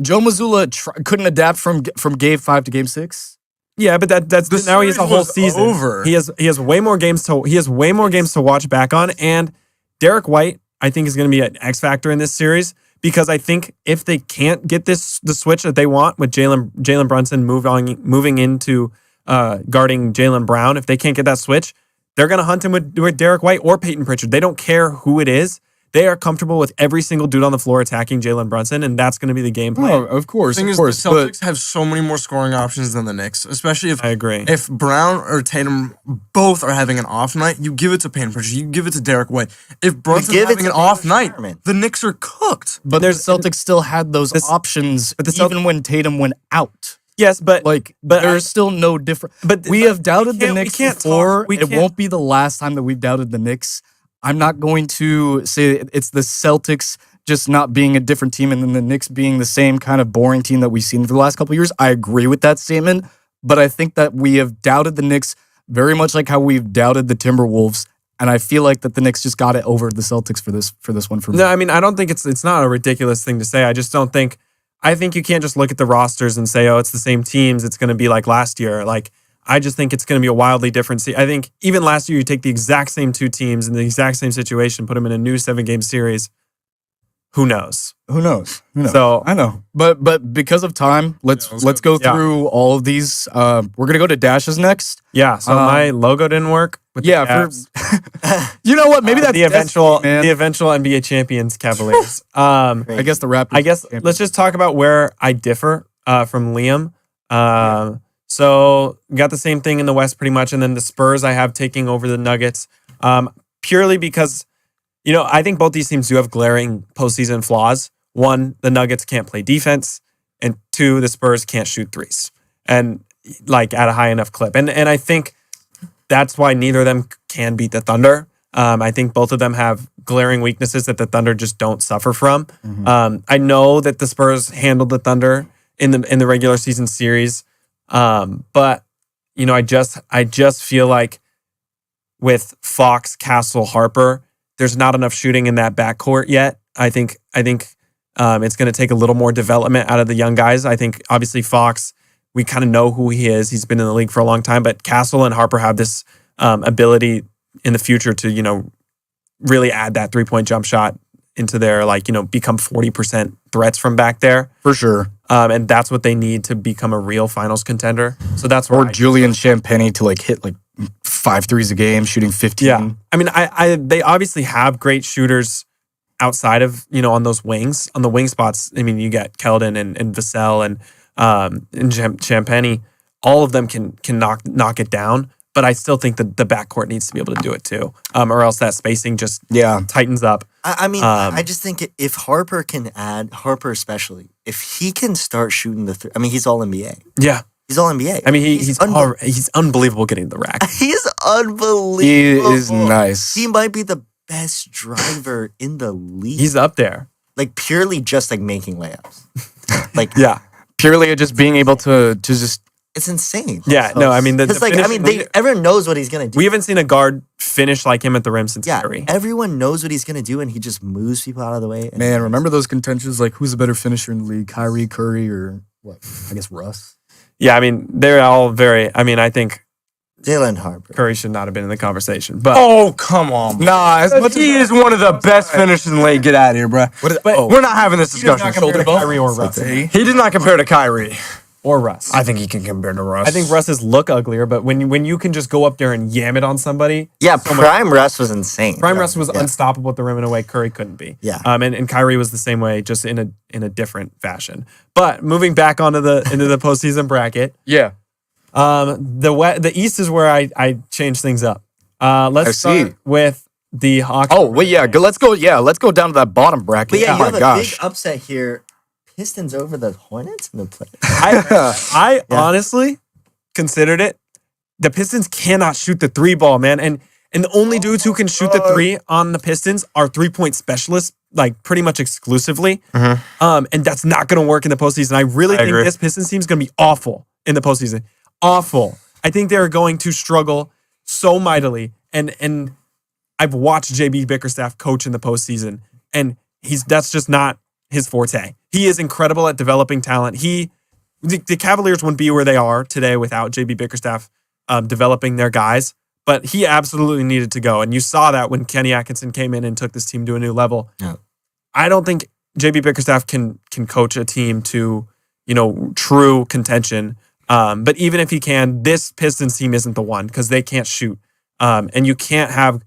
Joe Mazzulla couldn't adapt from Game 5 to Game 6. Yeah, but that's The now he has a series whole was season. over. He has way more games to watch back on, and Derek White I think is going to be an X factor in this series because I think if they can't get the switch that they want with Jalen Brunson moving into guarding Jaylen Brown, if they can't get that switch, they're going to hunt him with Derek White or Peyton Pritchard. They don't care who it is. They are comfortable with every single dude on the floor attacking Jalen Brunson, and that's going to be the game plan. Oh, of course, The thing of is, course. the Celtics have so many more scoring options than the Knicks, especially if I agree. If Brown or Tatum both are having an off night, you give it to Peyton Pritchard, you give it to Derek White. If Brunson's having an off night, the Knicks are cooked. But the Celtics still had those options even when Tatum went out. Yes, but there's still no difference. But we have doubted the Knicks before. It won't be the last time that we've doubted the Knicks. I'm not going to say it's the Celtics just not being a different team and then the Knicks being the same kind of boring team that we've seen for the last couple of years. I agree with that statement, but I think that we have doubted the Knicks very much like how we've doubted the Timberwolves, and I feel like that the Knicks just got it over the Celtics for this one for me. No, I mean, I don't think it's not a ridiculous thing to say. I just don't think I think you can't just look at the rosters and say, oh, it's the same teams. It's going to be like last year. Like, I just think it's going to be a wildly different. I think even last year, you take the exact same two teams in the exact same situation, put them in a new 7-game series. Who knows? Who knows? So I know, but because of time, let's go through all of these. We're gonna go to dashes next. Yeah. So my logo didn't work. With you know what? Maybe that's the eventual NBA champions Cavaliers. I guess the Raptors. Let's just talk about where I differ from Liam. So got the same thing in the West pretty much, and then the Spurs I have taking over the Nuggets, purely because, you know, I think both these teams do have glaring postseason flaws. One, the Nuggets can't play defense, and two, the Spurs can't shoot threes, and like at a high enough clip. And I think that's why neither of them can beat the Thunder. I think both of them have glaring weaknesses that the Thunder just don't suffer from. Mm-hmm. I know that the Spurs handled the Thunder in the regular season series. But you know, I just feel like with Fox, Castle, Harper, there's not enough shooting in that backcourt yet. I think it's going to take a little more development out of the young guys. I think obviously Fox, we kind of know who he is. He's been in the league for a long time, but Castle and Harper have this ability in the future to, you know, really add that 3-point jump shot into their, like, you know, become 40% threats from back there. For sure. And that's what they need to become a real finals contender. So that's where Julian Champagnie to like hit like 5 threes a game, shooting 15. Yeah. I mean, they obviously have great shooters outside of, you know, on those wings. On the wing spots, I mean, you got Keldon and Vassell and Champagnie. All of them can knock it down. But I still think that the backcourt needs to be able to do it too, or else that spacing just tightens up. I mean, I just think if Harper can add, Harper especially, if he can start shooting the I mean, he's all NBA. Yeah. He's all NBA. I mean, he's unbelievable getting the rack. He's unbelievable. He is nice. He might be the best driver in the league. He's up there. Like, purely just like making layups. Like, yeah. Purely just being able to just... It's insane. Yeah, no, I mean, everyone knows what he's gonna do. We haven't seen a guard finish like him at the rim since Curry. Everyone knows what he's gonna do, and he just moves people out of the way. Man, remember those contentions? Like, who's a better finisher in the league, Kyrie, Curry, or what? I guess Russ. Yeah, I mean, they're all very. I mean, I think Jalen Harper. Curry should not have been in the conversation. But oh, come on, nah, he is one of the best finishers in the league. Get out of here, bro. We're not having this discussion. Kyrie or Russ. He did not compare to Kyrie. Or Russ. I think he can compare to Russ. I think Russ's look uglier, but when you can just go up there and yam it on somebody. Yeah, prime Russ was insane. Prime Russ was unstoppable at the rim in a way Curry couldn't be. Yeah. And Kyrie was the same way, just in a different fashion. But moving back into the postseason bracket. Yeah. The East is where I change things up. Let's start with the Hawks. Oh, wait, yeah. Let's go down to that bottom bracket. But yeah, you have a big upset here. Pistons over the Hornets in the play. I honestly considered it. The Pistons cannot shoot the 3 ball, man. And the only dudes who can shoot the 3 on the Pistons are 3-point specialists, like pretty much exclusively. Mm-hmm. And that's not going to work in the postseason. I really think this Pistons team is going to be awful in the postseason. Awful. I think they're going to struggle so mightily. And I've watched JB Bickerstaff coach in the postseason, and that's just not his forte. He is incredible at developing talent. The Cavaliers wouldn't be where they are today without JB Bickerstaff developing their guys, but he absolutely needed to go. And you saw that when Kenny Atkinson came in and took this team to a new level. Yeah. I don't think JB Bickerstaff can coach a team to, you know, true contention. But even if he can, this Pistons team isn't the one because they can't shoot. And you can't have,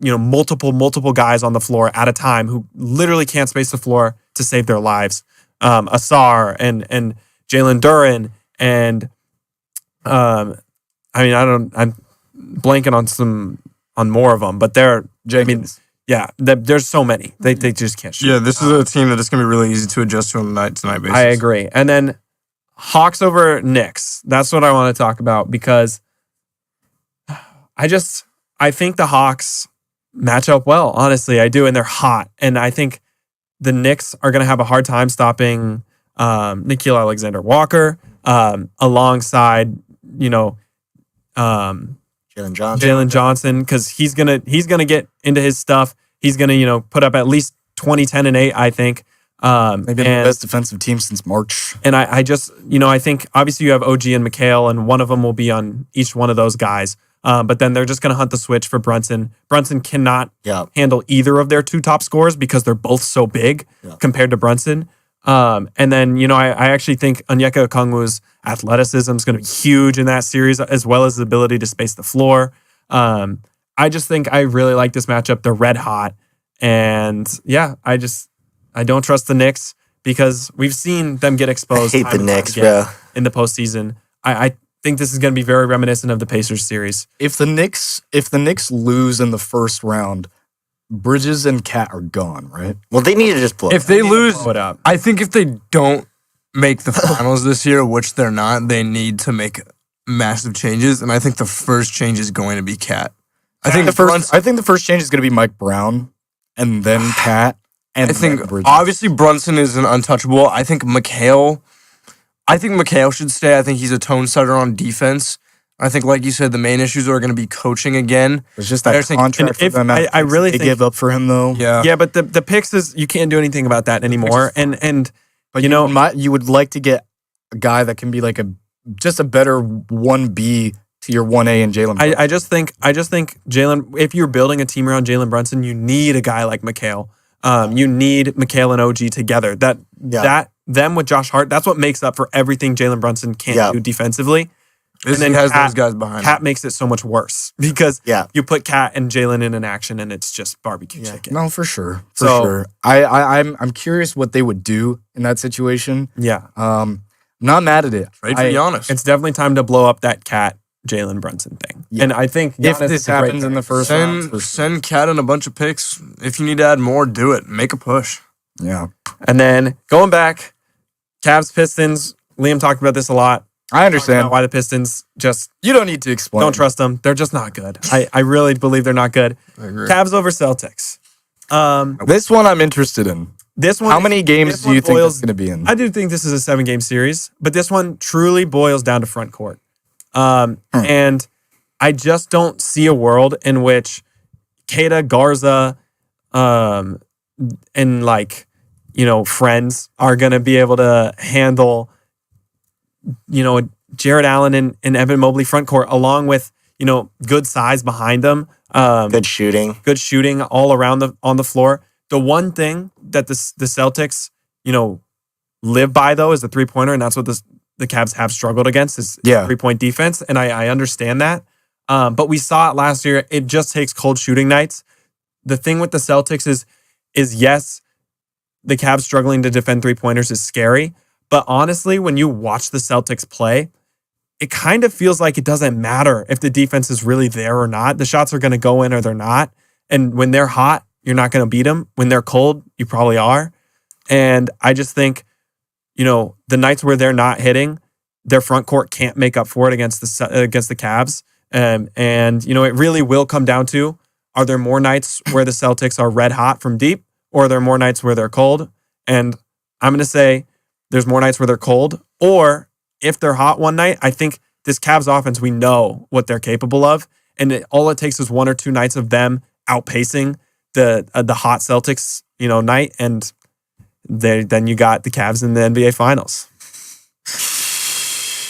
multiple guys on the floor at a time who literally can't space the floor to save their lives. Asar and Jalen Duren and I'm blanking on more of them, but there's so many. They just can't shoot. Yeah, this is a team that is going to be really easy to adjust to on a night-to-night basis. I agree. And then Hawks over Knicks. That's what I want to talk about because I think the Hawks match up well. Honestly, I do, and they're hot. And I think the Knicks are going to have a hard time stopping Nickeil Alexander-Walker alongside, Jalen Johnson, because he's gonna get into his stuff. He's gonna put up at least 20, 10, and 8. I think. They've been the best defensive team since March. And I just I think obviously you have OG and Mikhail, and one of them will be on each one of those guys. But then they're just gonna hunt the switch for Brunson. Brunson cannot handle either of their two top scorers because they're both so big compared to Brunson. And then, I actually think Onyeka Okongwu's athleticism is going to be huge in that series, as well as the ability to space the floor. I just think I really like this matchup. They're red hot. And I don't trust the Knicks because we've seen them get exposed. I hate the Knicks, bro. In the postseason. I think this is going to be very reminiscent of the Pacers series. If the Knicks lose in the first round, Bridges and Cat are gone, right? Well, they need to just blow it. If they lose, blow it up. I think if they don't make the finals this year, which they're not, they need to make massive changes. And I think the first change is going to be Cat. I think the first change is going to be Mike Brown, and then Cat, and I think Bridges. obviously Brunson is an untouchable. I think Mikhail should stay. I think he's a tone setter on defense. I think, like you said, the main issues are going to be coaching again. It's just that contract for them. I really think they give up for him, though. Yeah, but the picks is you can't do anything about that anymore. But you would like to get a guy that can be like just a better 1B to your 1A and Jalen. I just think Jalen. If you're building a team around Jalen Brunson, you need a guy like Mikhail. You need Mikhail and OG together. Them with Josh Hart. That's what makes up for everything Jalen Brunson can't do defensively. And then has those guys behind Cat makes it so much worse because you put Cat and Jalen in an action and it's just barbecue chicken. No, for sure. For sure. I'm curious what they would do in that situation. Yeah. Not mad at it. Trade for Giannis. It's definitely time to blow up that Cat Jalen Brunson thing. Yeah. And I think if this happens in the first round, send Cat and a bunch of picks. If you need to add more, do it. Make a push. Yeah. And then going back, Cavs Pistons. Liam talked about this a lot. I understand why the Pistons you don't need to explain. Don't trust them. They're just not good. I really believe they're not good. I agree. Cavs over Celtics. This one I'm interested in. This one. How many games do you think it's going to be in? I do think this is a 7-game series, but this one truly boils down to front court. And I just don't see a world in which Keita, Garza, and friends are going to be able to handle Jared Allen and Evan Mobley front court, along with, good size behind them. Good shooting all around on the floor. The one thing that the Celtics, live by, though, is the 3-pointer, and that's what the Cavs have struggled against is 3-point defense, and I understand that. But we saw it last year. It just takes cold shooting nights. The thing with the Celtics is yes, the Cavs struggling to defend 3-pointers is scary, but honestly, when you watch the Celtics play, it kind of feels like it doesn't matter if the defense is really there or not. The shots are going to go in or they're not. And when they're hot, you're not going to beat them. When they're cold, you probably are. And I just think, the nights where they're not hitting, their front court can't make up for it against the Cavs. And it really will come down to, are there more nights where the Celtics are red hot from deep, or are there more nights where they're cold? And I'm going to say there's more nights where they're cold, or if they're hot one night, I think this Cavs offense, we know what they're capable of. And all it takes is 1 or 2 nights of them outpacing the hot Celtics, night. And then you got the Cavs in the NBA Finals.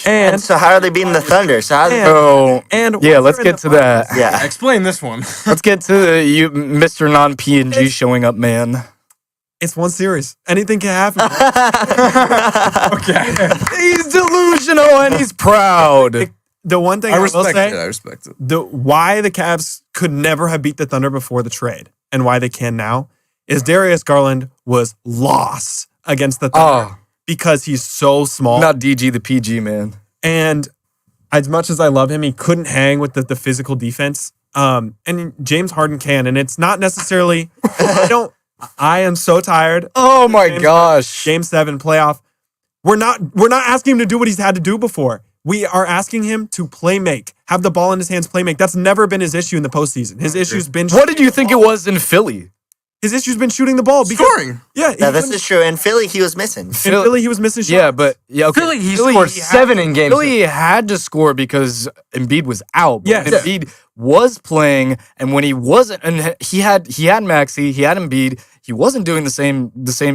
And so how are they beating the Thunder? So let's get to that. Yeah. Explain this one. Let's get to you, Mr. Non-PNG showing up, man. It's one series. Anything can happen. Okay. He's delusional and he's proud. the one thing I I will respect say, it. I respect it. why the Cavs could never have beat the Thunder before the trade and why they can now is Darius Garland was lost against the Thunder because he's so small. Not DG the PG, man. And as much as I love him, he couldn't hang with the physical defense. And James Harden can, and it's not necessarily. I am so tired. Oh my gosh. Game 7 playoff. We're not asking him to do what he's had to do before. We are asking him to play make, have the ball in his hands, play make. That's never been his issue in the postseason. His issue's been. What did you think it was in Philly? His issue's been shooting the ball. Scoring. Yeah, this is true. In Philly, he was missing. In Philly, he was missing shots. Yeah, but okay. Philly, he scored 7 in games. Philly had to score because Embiid was out. But Yes. Embiid was playing, and when he wasn't, and he had Maxey, he had Embiid. He wasn't doing the same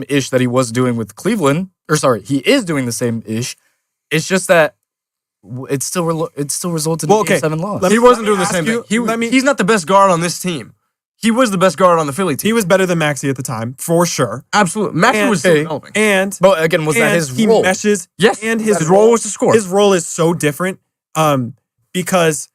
ish that he was doing with Cleveland. Or sorry, he is doing the same ish. It's just that it still resulted in a Game 7 loss. He wasn't doing the same thing. He's not the best guard on this team. He was the best guard on the Philly team. He was better than Maxey at the time, for sure. Absolutely. Maxey was still developing. But again, was that his role? He meshes. Yes. And his role was to score. His role is so different because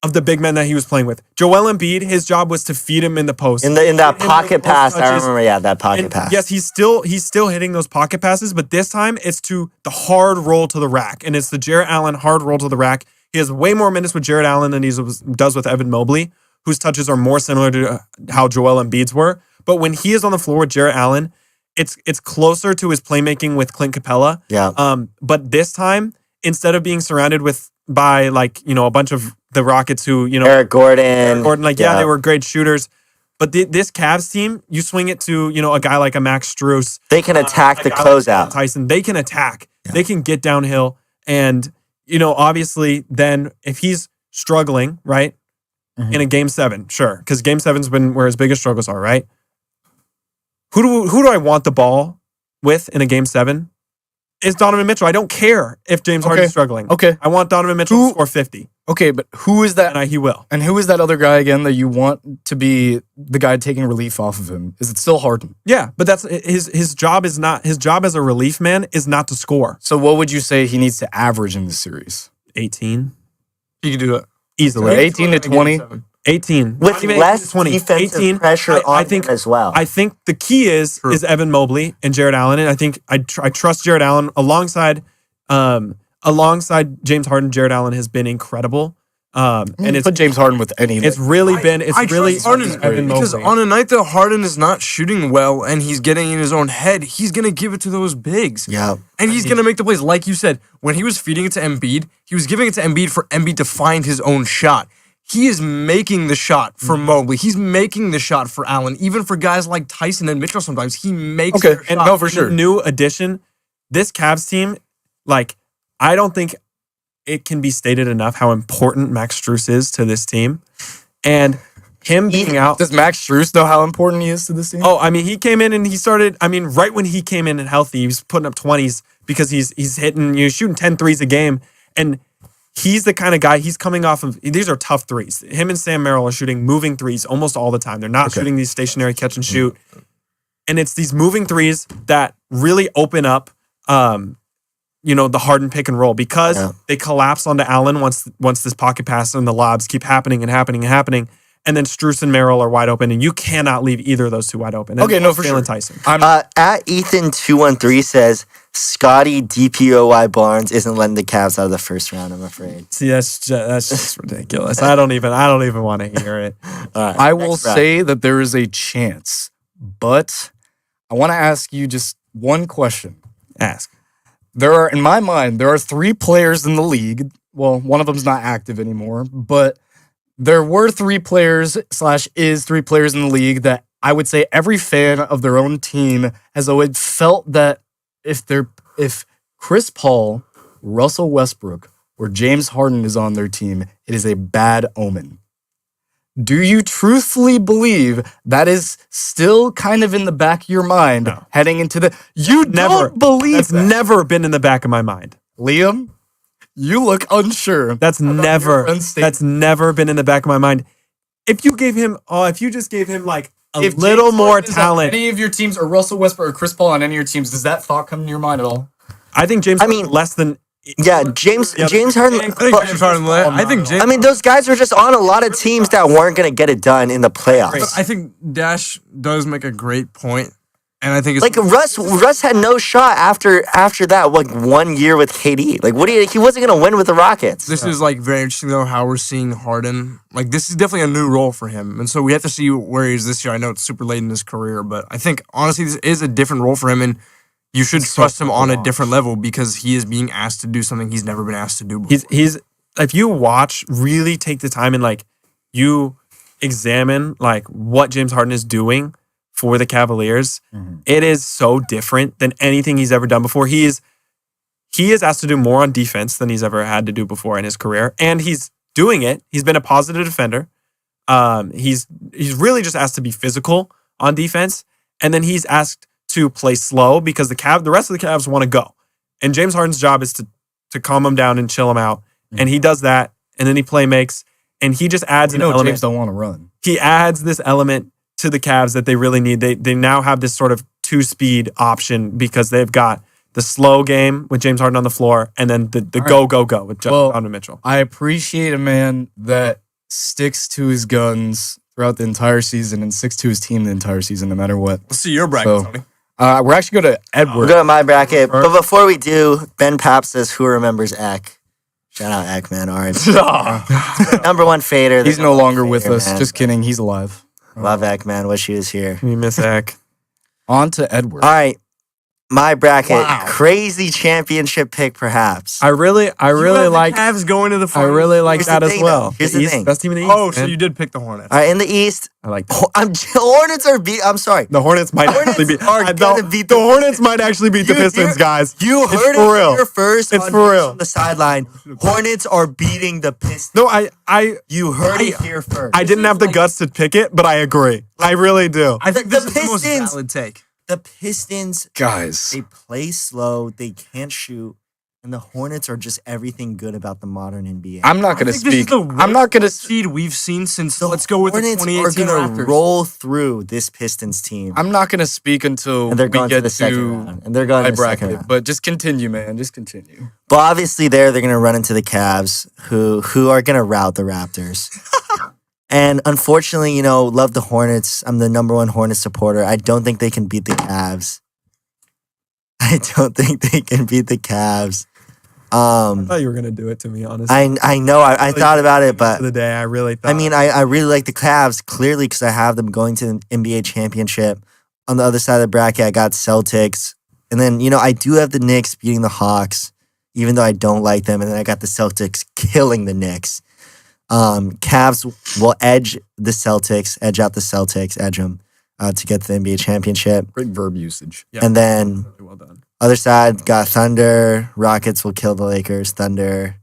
of the big men that he was playing with. Joel Embiid, his job was to feed him in the post. In that pocket pass, I remember, that pocket pass. Yes, he's still hitting those pocket passes, but this time it's to the hard roll to the rack, and it's the Jarrett Allen hard roll to the rack. He has way more minutes with Jarrett Allen than he does with Evan Mobley, whose touches are more similar to how Joel Embiid's were. But when he is on the floor with Jarrett Allen, it's closer to his playmaking with Clint Capella. Yeah. But this time, instead of being surrounded by a bunch of the Rockets who, Eric Gordon. They were great shooters. But this Cavs team, you swing it to, a guy like a Max Strus. They can attack the closeout. Tyson, they can attack. Yeah. They can get downhill. And, obviously then if he's struggling, right, in a Game 7, sure, because Game 7's been where his biggest struggles are, right? Who do I want the ball with in a Game 7? It's Donovan Mitchell. I don't care if James Harden's struggling. Okay. I want Donovan Mitchell to score 50. Okay, but who is that? And he will. And who is that other guy again that you want to be the guy taking relief off of him? Is it still Harden? Yeah, but that's his job is not his job as a relief man is not to score. So what would you say he needs to average in this series? 18. He can do it easily. 18 to 20. 18. With less 20. defensive 18, pressure on him as well. I think the key is Evan Mobley and Jarrett Allen. And I think I trust Jarrett Allen alongside James Harden. Jarrett Allen has been incredible. And it's put James Harden with any. It's really been. It's really Harden because on a night that Harden is not shooting well and he's getting in his own head, he's gonna give it to those bigs. Yeah, and he's gonna make the plays. Like you said, when he was feeding it to Embiid, he was giving it to Embiid for Embiid to find his own shot. He is making the shot for Mobley. He's making the shot for Allen. Even for guys like Tyson and Mitchell, sometimes he makes. Okay, and no, for sure. New addition. This Cavs team, I don't think it can be stated enough how important Max Strus is to this team, and him being out. Does Max Strus know how important he is to this team? Oh, I mean, he came in and he started. I mean, right when he came in and healthy, he was putting up 20s because he's hitting, shooting 10 threes a game, and he's the kind of guy. He's coming off of these are tough threes. Him and Sam Merrill are shooting moving threes almost all the time. They're not shooting these stationary catch and shoot, and it's these moving threes that really open up. The Harden pick and roll because they collapse onto Allen once this pocket pass and the lobs keep happening and happening and happening. And then Strus and Merrill are wide open, and you cannot leave either of those two wide open. Okay, no, for sure. Tyson. At Ethan213 says, Scotty DPOY Barnes isn't letting the Cavs out of the first round, I'm afraid. See, that's just ridiculous. I don't even want to hear it. All right, I will say that there is a chance, but I want to ask you just one question. Ask. In my mind, there are 3 players in the league. Well, one of them's not active anymore, but there were 3 players / is 3 players in the league that I would say every fan of their own team has always felt that if Chris Paul, Russell Westbrook, or James Harden is on their team, it is a bad omen. Do you truthfully believe that is still kind of in the back of your mind heading into the... You don't believe that's never been in the back of my mind. Liam, you look unsure. That's never been in the back of my mind. If you just gave him like a little more talent. Any of your teams, or Russell Westbrook or Chris Paul on any of your teams, does that thought come to your mind at all? I think James less than Yeah, James Harden. I think James Harden. I mean, those guys were just on a lot of teams that weren't going to get it done in the playoffs. But I think Dash does make a great point, and I think it's Like Russ had no shot after that, like 1 year with KD. Like, he wasn't going to win with the Rockets. This is like very interesting though how we're seeing Harden. Like this is definitely a new role for him, and so we have to see where he is this year. I know it's super late in his career, but I think honestly this is a different role for him, and you should trust him on a different level because he is being asked to do something he's never been asked to do before. He's if you really take the time and like you examine like what James Harden is doing for the Cavaliers, it is so different than anything he's ever done before. He is asked to do more on defense than he's ever had to do before in his career, and he's doing it. He's been a positive defender. He's really just asked to be physical on defense, and then he's asked to play slow because the rest of the Cavs want to go. And James Harden's job is to calm them down and chill them out. And he does that, and then he play makes, and he just adds an element. James don't want to run. He adds this element to the Cavs that they really need. They now have this sort of 2-speed option because they've got the slow game with James Harden on the floor, and then the go with Donovan Mitchell. I appreciate a man that sticks to his guns throughout the entire season and sticks to his team the entire season, no matter what. Let's see your bracket, Tony. We're actually going to Edward. We're going to my bracket. But before we do, Ben Papp says, who remembers Eck? Shout out Eck, man. All right. Number one fader. He's no longer with us. Man. Just kidding. He's alive. Love Eck, man. Wish he was here. We miss Eck. On to Edward. All right. My bracket, crazy championship pick, perhaps. I really like Cavs going to the finals. I really like that as well. Here's the thing. Best team in the East. Oh, so you did pick the Hornets. All right, in the East, I like that. Hornets are beat. I'm sorry. The Hornets might actually beat. The Hornets might actually beat the Pistons, guys. You heard it here first. It's for real. On the sideline. Hornets are beating the Pistons. No, you heard it here first. I didn't have the guts to pick it, but I agree. I really do. I think this is the most valid take. The Pistons, guys, they play slow, they can't shoot, and the Hornets are just everything good about the modern NBA. I'm not going to speak. I'm not going to seed we've seen since. Let's go with the 2018 Raptors. Hornets are going to roll through this Pistons team. I'm not going to speak until they're going to the second round. And they're going to the second round. But just continue, man. Just continue. But obviously, they're going to run into the Cavs, who are going to rout the Raptors. And unfortunately, love the Hornets. I'm the number one Hornets supporter. I don't think they can beat the Cavs. I thought you were gonna do it to me, honestly. I know. I thought about it, but the day I really thought. I mean, I really like the Cavs clearly because I have them going to the NBA championship. On the other side of the bracket, I got Celtics, and then I do have the Knicks beating the Hawks, even though I don't like them. And then I got the Celtics killing the Knicks. Cavs will edge out the Celtics, edge them to get to the NBA championship. Great verb usage. Yeah. And then well done. Other side got Thunder. Rockets will kill the Lakers. Thunder.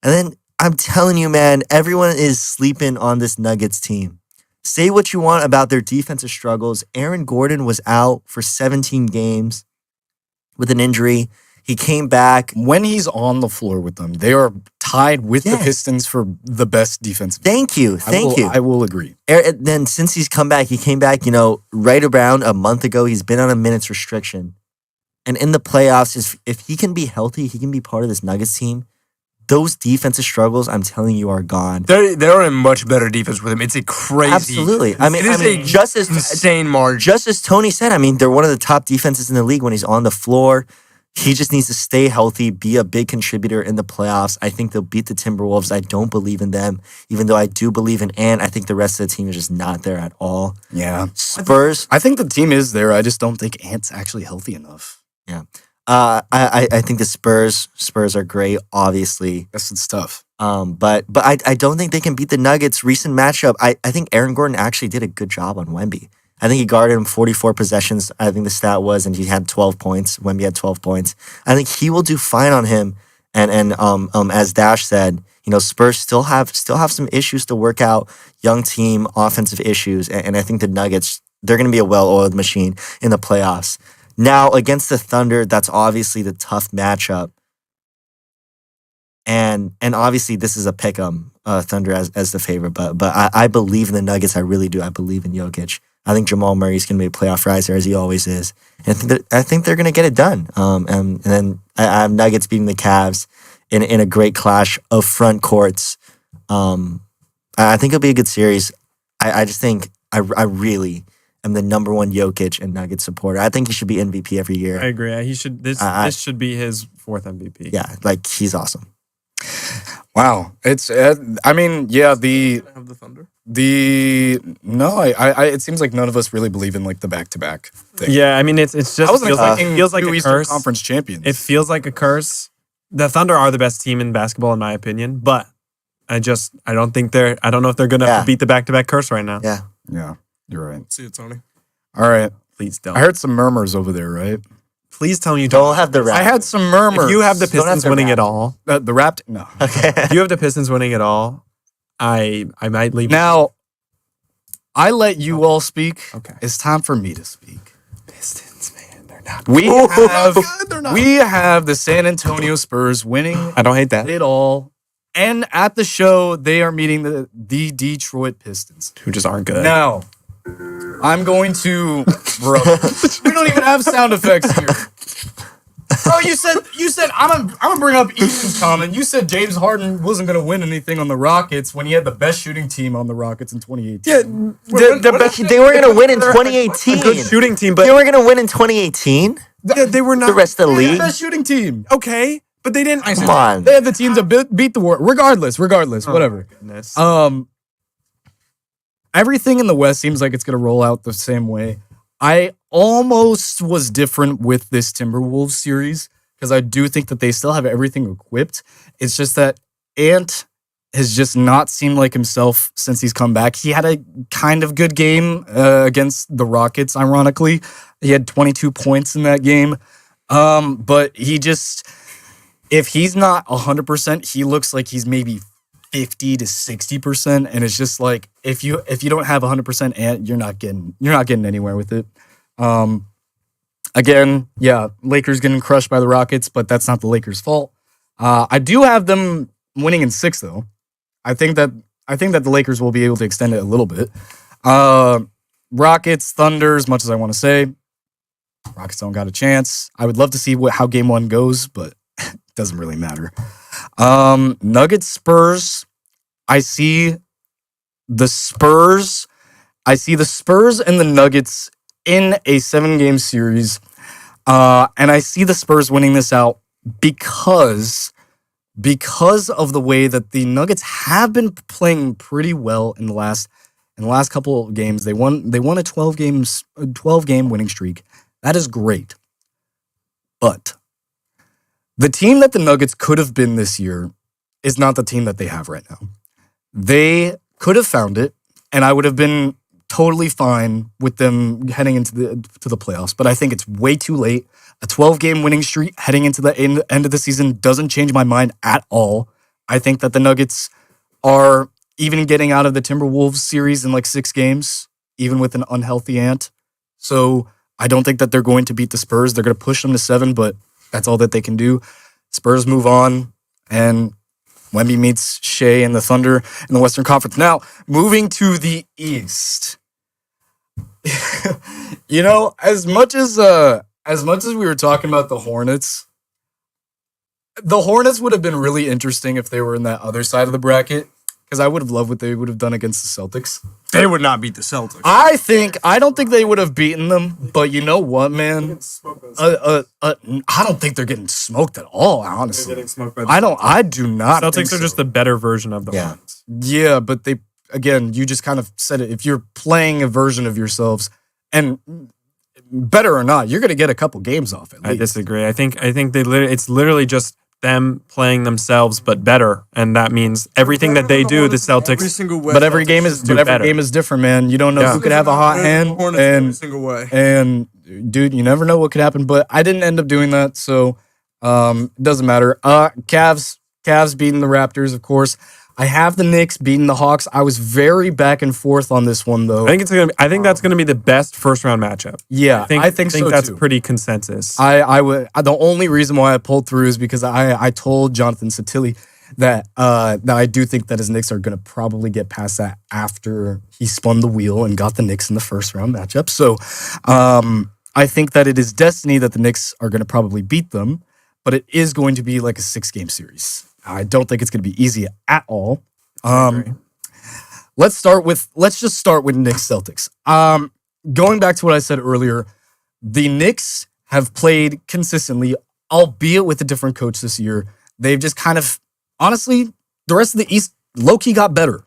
And then I'm telling you, man, everyone is sleeping on this Nuggets team. Say what you want about their defensive struggles. Aaron Gordon was out for 17 games with an injury. He came back. When he's on the floor with them, they are tied with the Pistons for the best defensive. Thank you. I will agree. Then since he's come back, he came back, right around a month ago. He's been on a minutes restriction. And in the playoffs, if he can be healthy, he can be part of this Nuggets team. Those defensive struggles, I'm telling you, are gone. They're in much better defense with him. It's a crazy. Absolutely. Just as insane margin. Just as Tony said, they're one of the top defenses in the league when he's on the floor. He just needs to stay healthy, be a big contributor in the playoffs. I think they'll beat the Timberwolves. I don't believe in them, even though I do believe in Ant. I think the rest of the team is just not there at all. Yeah. Spurs. I think the team is there. I just don't think Ant's actually healthy enough. Yeah. I think the Spurs are great, obviously. Yes, it's tough. But I don't think they can beat the Nuggets. Recent matchup, I think Aaron Gordon actually did a good job on Wemby. I think he guarded him 44 possessions, I think the stat was, and he had 12 points. Wemby had 12 points. I think he will do fine on him. And as Dash said, Spurs still have some issues to work out, young team, offensive issues, and I think the Nuggets, they're going to be a well-oiled machine in the playoffs. Now, against the Thunder, that's obviously the tough matchup. And obviously, this is a pick 'em, Thunder as the favorite. But I believe in the Nuggets. I really do. I believe in Jokic. I think Jamal Murray's going to be a playoff riser, as he always is. And I think they're going to get it done. And then I have Nuggets beating the Cavs in a great clash of front courts. I think it'll be a good series. I just think I really am the number one Jokic and Nuggets supporter. I think he should be MVP every year. I agree. He should. This should be his 4th MVP. Yeah, like he's awesome. Wow, it's. I mean, yeah. The Thunder. It seems like none of us really believe in like the back-to-back thing. Yeah, I mean, it feels like a Eastern curse. Conference champions. It feels like a curse. The Thunder are the best team in basketball, in my opinion, but I don't know if they're gonna beat the back-to-back curse right now. Yeah, you're right. See you, Tony. All right, Please don't. I heard some murmurs over there, right? Please tell me you Don't have the Raptors. I had some murmurs. If you have the Don't have Pistons the winning it Raptors. all, the Raptors. No. Okay. if you have the Pistons winning it all, I might leave. Now, I let you all speak. Okay. It's time for me to speak. Pistons, man, they're not. We have the San Antonio Spurs winning I don't hate that. it all, and at the show they are meeting the Detroit Pistons. Who just aren't good. Now, I'm going to, bro. We don't even have sound effects here. Bro, you said I'm gonna bring up Ethan's comment. You said James Harden wasn't gonna win anything on the Rockets when he had the best shooting team on the Rockets in 2018. Yeah, They were going to win in 2018. good shooting team, They but were going to win in 2018. they were not The rest of the They had league. the best shooting team. okay. But they didn't. Come on. They had the team to beat the world. Regardless, whatever. Goodness. Everything in the West seems like it's gonna roll out the same way. I almost was different with this Timberwolves series because I do think that they still have everything equipped. It's just that Ant has just not seemed like himself since he's come back. He had a kind of good game against the Rockets, ironically. He had 22 points in that game. But he just, if he's not 100%, he looks like he's maybe 50 to 60%. And it's just like, if you don't have 100% Ant, you're not getting anywhere with it. Again, yeah, Lakers getting crushed by the Rockets, but that's not the Lakers' fault. I do have them winning in 6, though. I think that the Lakers will be able to extend it a little bit. Rockets, Thunder, as much as I want to say, Rockets don't got a chance. I would love to see how Game 1 goes, but it doesn't really matter. Nuggets, Spurs. I see the Spurs and the Nuggets in a 7-game series. And I see the Spurs winning this out because of the way that the Nuggets have been playing pretty well in the last couple of games. They won a 12-game winning streak. That is great. But the team that the Nuggets could have been this year is not the team that they have right now. They could have found it, and I would have been totally fine with them heading into the playoffs. But I think it's way too late. A 12-game winning streak heading into the end of the season doesn't change my mind at all. I think that the Nuggets are even getting out of the Timberwolves series in like 6 games, even with an unhealthy Ant. So I don't think that they're going to beat the Spurs. They're going to push them to 7, but that's all that they can do. Spurs move on, and Wemby meets Shea and the Thunder in the Western Conference. Now, moving to the East. You know, as much as we were talking about the Hornets would have been really interesting if they were in that other side of the bracket, because I would have loved what they would have done against the Celtics. They would not beat the Celtics. I don't think they would have beaten them, but you know what, man? I don't think they're getting smoked at all, honestly. They're getting smoked by the I do not think Celtics are just the better version of the Hornets. Yeah, but they, again, you just kind of said it. If you're playing a version of yourselves, and better or not, you're going to get a couple games off it. I disagree. I think it's literally just them playing themselves, but better, and that means everything that they do, the Celtics. Every single way. But every game is different, man. You don't know who could have a hot hand, Every single way. and dude, you never know what could happen. But I didn't end up doing that, so it doesn't matter. Cavs beating the Raptors, of course. I have the Knicks beating the Hawks. I was very back and forth on this one, though. I think that's gonna be the best first round matchup. Yeah, I think so that's too. pretty consensus. I would. The only reason why I pulled through is because I told Jonathan Satilli, that I do think that his Knicks are going to probably get past that after he spun the wheel and got the Knicks in the first round matchup. So I think that it is destiny that the Knicks are going to probably beat them, but it is going to be like a 6-game series. I don't think it's going to be easy at all. Let's just start with Knicks Celtics. Going back to what I said earlier, the Knicks have played consistently, albeit with a different coach this year. They've just kind of, honestly, the rest of the East low-key got better.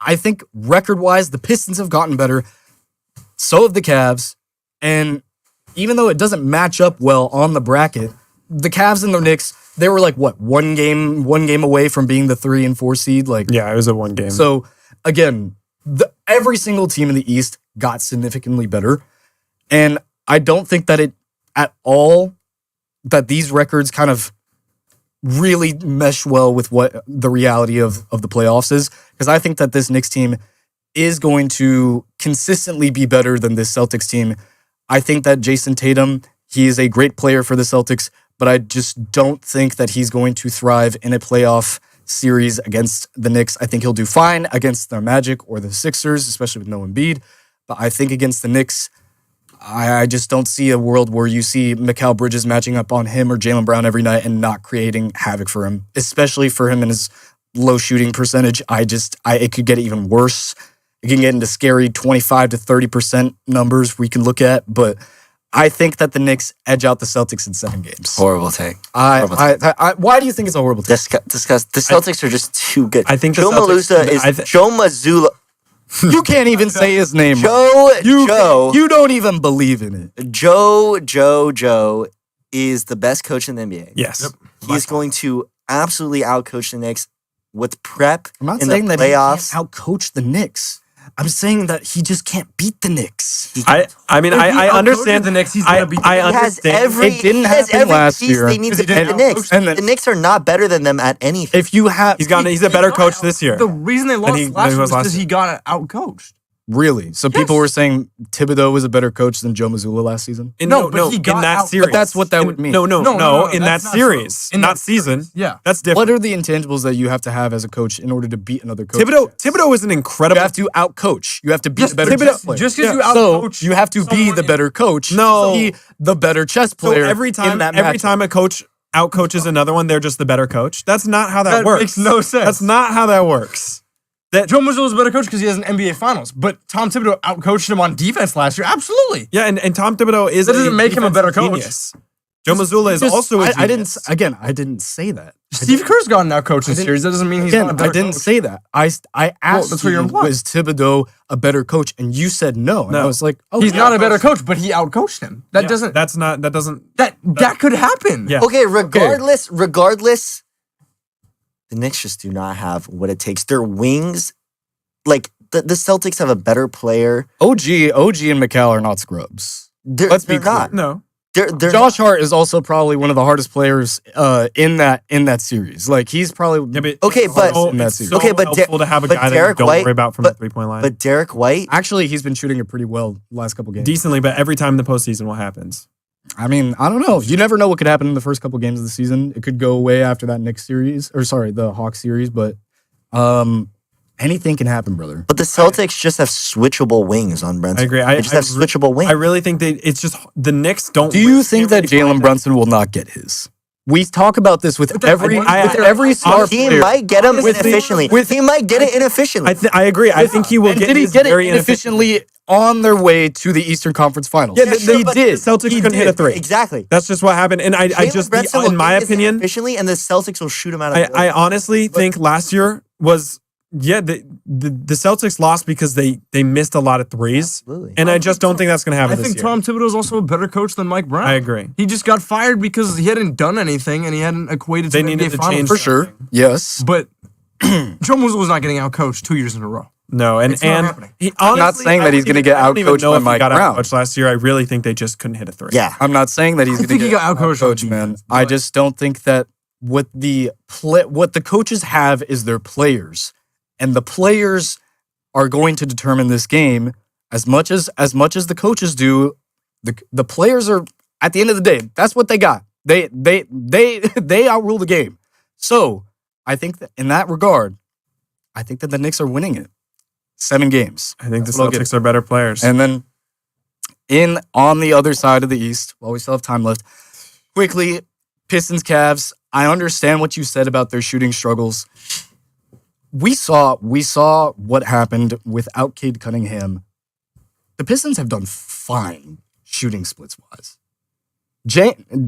I think record-wise, the Pistons have gotten better. So have the Cavs. And even though it doesn't match up well on the bracket, the Cavs and the Knicks, they were like, what, one game away from being the 3 and 4 seed? Like, yeah, it was a 1 game. So, again, every single team in the East got significantly better. And I don't think that it at all, that these records kind of really mesh well with what the reality of the playoffs is. Because I think that this Knicks team is going to consistently be better than this Celtics team. I think that Jason Tatum, he is a great player for the Celtics, but I just don't think that he's going to thrive in a playoff series against the Knicks. I think he'll do fine against the Magic or the Sixers, especially with no Embiid. But I think against the Knicks, I just don't see a world where you see Mikal Bridges matching up on him or Jaylen Brown every night and not creating havoc for him, especially for him and his low shooting percentage. It could get even worse. It can get into scary 25 to 30% numbers we can look at, but I think that the Knicks edge out the Celtics in 7 games. Horrible take. Why do you think it's a horrible take? Discuss. The Celtics are just too good. I think Joe Mazzulla. You can't even say his name. Joe. You don't even believe in it. Joe is the best coach in the NBA. Yes. Yep. He's going to absolutely outcoach the Knicks with prep I'm not in saying the that he playoffs. can't outcoach the Knicks. I'm saying that he just can't beat the Knicks. I mean, I understand the Knicks. He's gonna beat the I He has understand. It didn't happen last piece year. they need to Because he beat didn't the Knicks. outcoach them. The Knicks are not better than them at anything. If you have, He's a better coach this year. The reason they lost he last year was was last because year. he got outcoached. really, so people were saying Thibodeau was a better coach than Joe Mazzulla last season. No, but he got in that out- series. But that's what that would mean. No, in that that's not series, true. In not that season. Yeah. That's different. What are the intangibles that you have to have as a coach in order to beat another coach? Thibodeau is an You incredible. have to outcoach. You have to be Yes, the better Thibodeau- chess player. just 'cause you so outcoach you have to be someone the better coach. No. to be the better chess So player. every in time that every matchup. time a coach outcoaches another one, they're just the better coach. That's not how that That works. makes no sense. That's not how that works. Joe Mazzulla is a better coach because he has an NBA Finals, but Tom Thibodeau outcoached him on defense last year. Absolutely. Yeah, and Tom Thibodeau is That doesn't make him a better defensive coach. genius. Joe Mazzulla is Just- also a genius. I didn't say that. Steve Kerr's gotten outcoached in series. That doesn't mean he's not a Again, better I didn't coach. say that. I asked that's what you're you, implying. was Thibodeau a better coach? And you said no. And I No. was like, oh, He's not a better coach, but he outcoached him. That doesn't. That could happen. Yeah. Okay, regardless, the Knicks just do not have what it takes. Their wings, like the Celtics have a better player. OG and Mikal are not scrubs. Let's be They're not. clear. No. They're Josh Hart is also probably one of the hardest players in that series. Like he's probably Okay, but- in that series. Okay, but helpful to have a but guy that Derek you don't White- worry about from the 3-point line. but Derek White. Actually, he's been shooting it pretty well the last couple games. Decently, but every time in the postseason, what happens? I mean, I don't know. You never know what could happen in the first couple games of the season. It could go away after that Knicks series, the Hawks series. But anything can happen, brother. But the Celtics just have switchable wings on Brunson. I agree. They just have switchable wings. I really think it's just the Knicks don't. Do you think that Jalen Brunson will not get his? We talk about this with every star he player. might get him With the- inefficiently. He might get it inefficiently. I agree. I think he will And get. did he his get it very inefficiently on their way to the Eastern Conference Finals? Yeah, they but did. The Celtics couldn't hit a three. Exactly. That's just what happened. And I Jalen Brunson will in my get his opinion, efficiently, and the Celtics will shoot him out of the I way. honestly think last year was the Celtics lost because they missed a lot of threes, Absolutely. and I just don't think that's going to happen I this think year. Tom Thibodeau is also a better coach than Mike Brown. I agree. He just got fired because he hadn't done anything and he hadn't equated to They the needed NBA to Finals. change For sure. Yes. But Joe Mazzulla was not getting outcoached 2 years in a row. No, and It's not happening. he, I'm not honestly, saying I that he's don't gonna get even- I don't even outcoached know by if he Mike got Brown. outcoached last year. I really think they just couldn't hit a three. Yeah. I'm not saying that he's going to think he get got outcoached on outcoached, man. defense, I but- just don't think that what the coaches have is their players, and the players are going to determine this game as much as the coaches do. The players are, at the end of the day, that's what they got. They outrule the game. So I think that in that regard, I think that the Knicks are winning it. 7 games. I think the Celtics are better players. And then on the other side of the East, while we still have time left, quickly, Pistons, Cavs. I understand what you said about their shooting struggles. We saw what happened without Cade Cunningham. The Pistons have done fine shooting splits wise.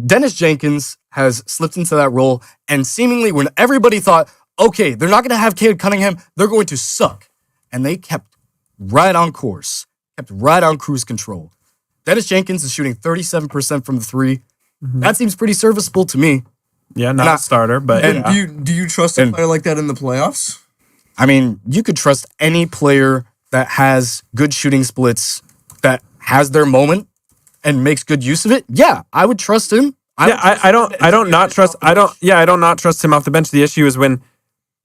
Dennis Jenkins has slipped into that role, and seemingly when everybody thought, okay, they're not going to have Cade Cunningham, they're going to suck. And they kept right on course, kept right on cruise control. Dennis Jenkins is shooting 37% from the 3. Mm-hmm. That seems pretty serviceable to me. Yeah, not a starter, but do you trust a player like that in the playoffs? I mean, you could trust any player that has good shooting splits, that has their moment and makes good use of it. Yeah, I would trust him. I don't not trust him off the bench. The issue is when,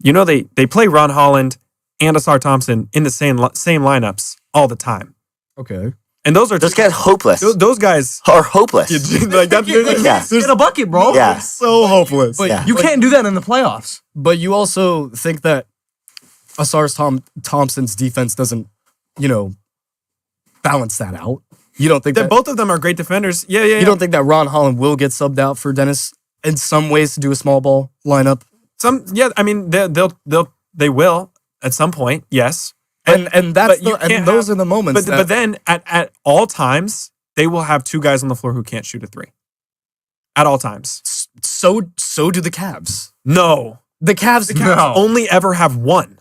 they play Ron Holland and Asar Thompson in the same lineups all the time. Okay. And those guys hopeless. Those guys are hopeless. Like that's get a bucket, bro. Yeah. So hopeless. But you can't do that in the playoffs. But you also think that Asar Thompson's defense doesn't, balance that out. You don't think that both of them are great defenders? Yeah. You don't think that Ron Holland will get subbed out for Dennis in some ways to do a small ball lineup? I mean they will at some point, yes. And those are the moments. But then at all times they will have 2 guys on the floor who can't shoot a 3. At all times. So do the Cavs. No, the Cavs only ever have 1.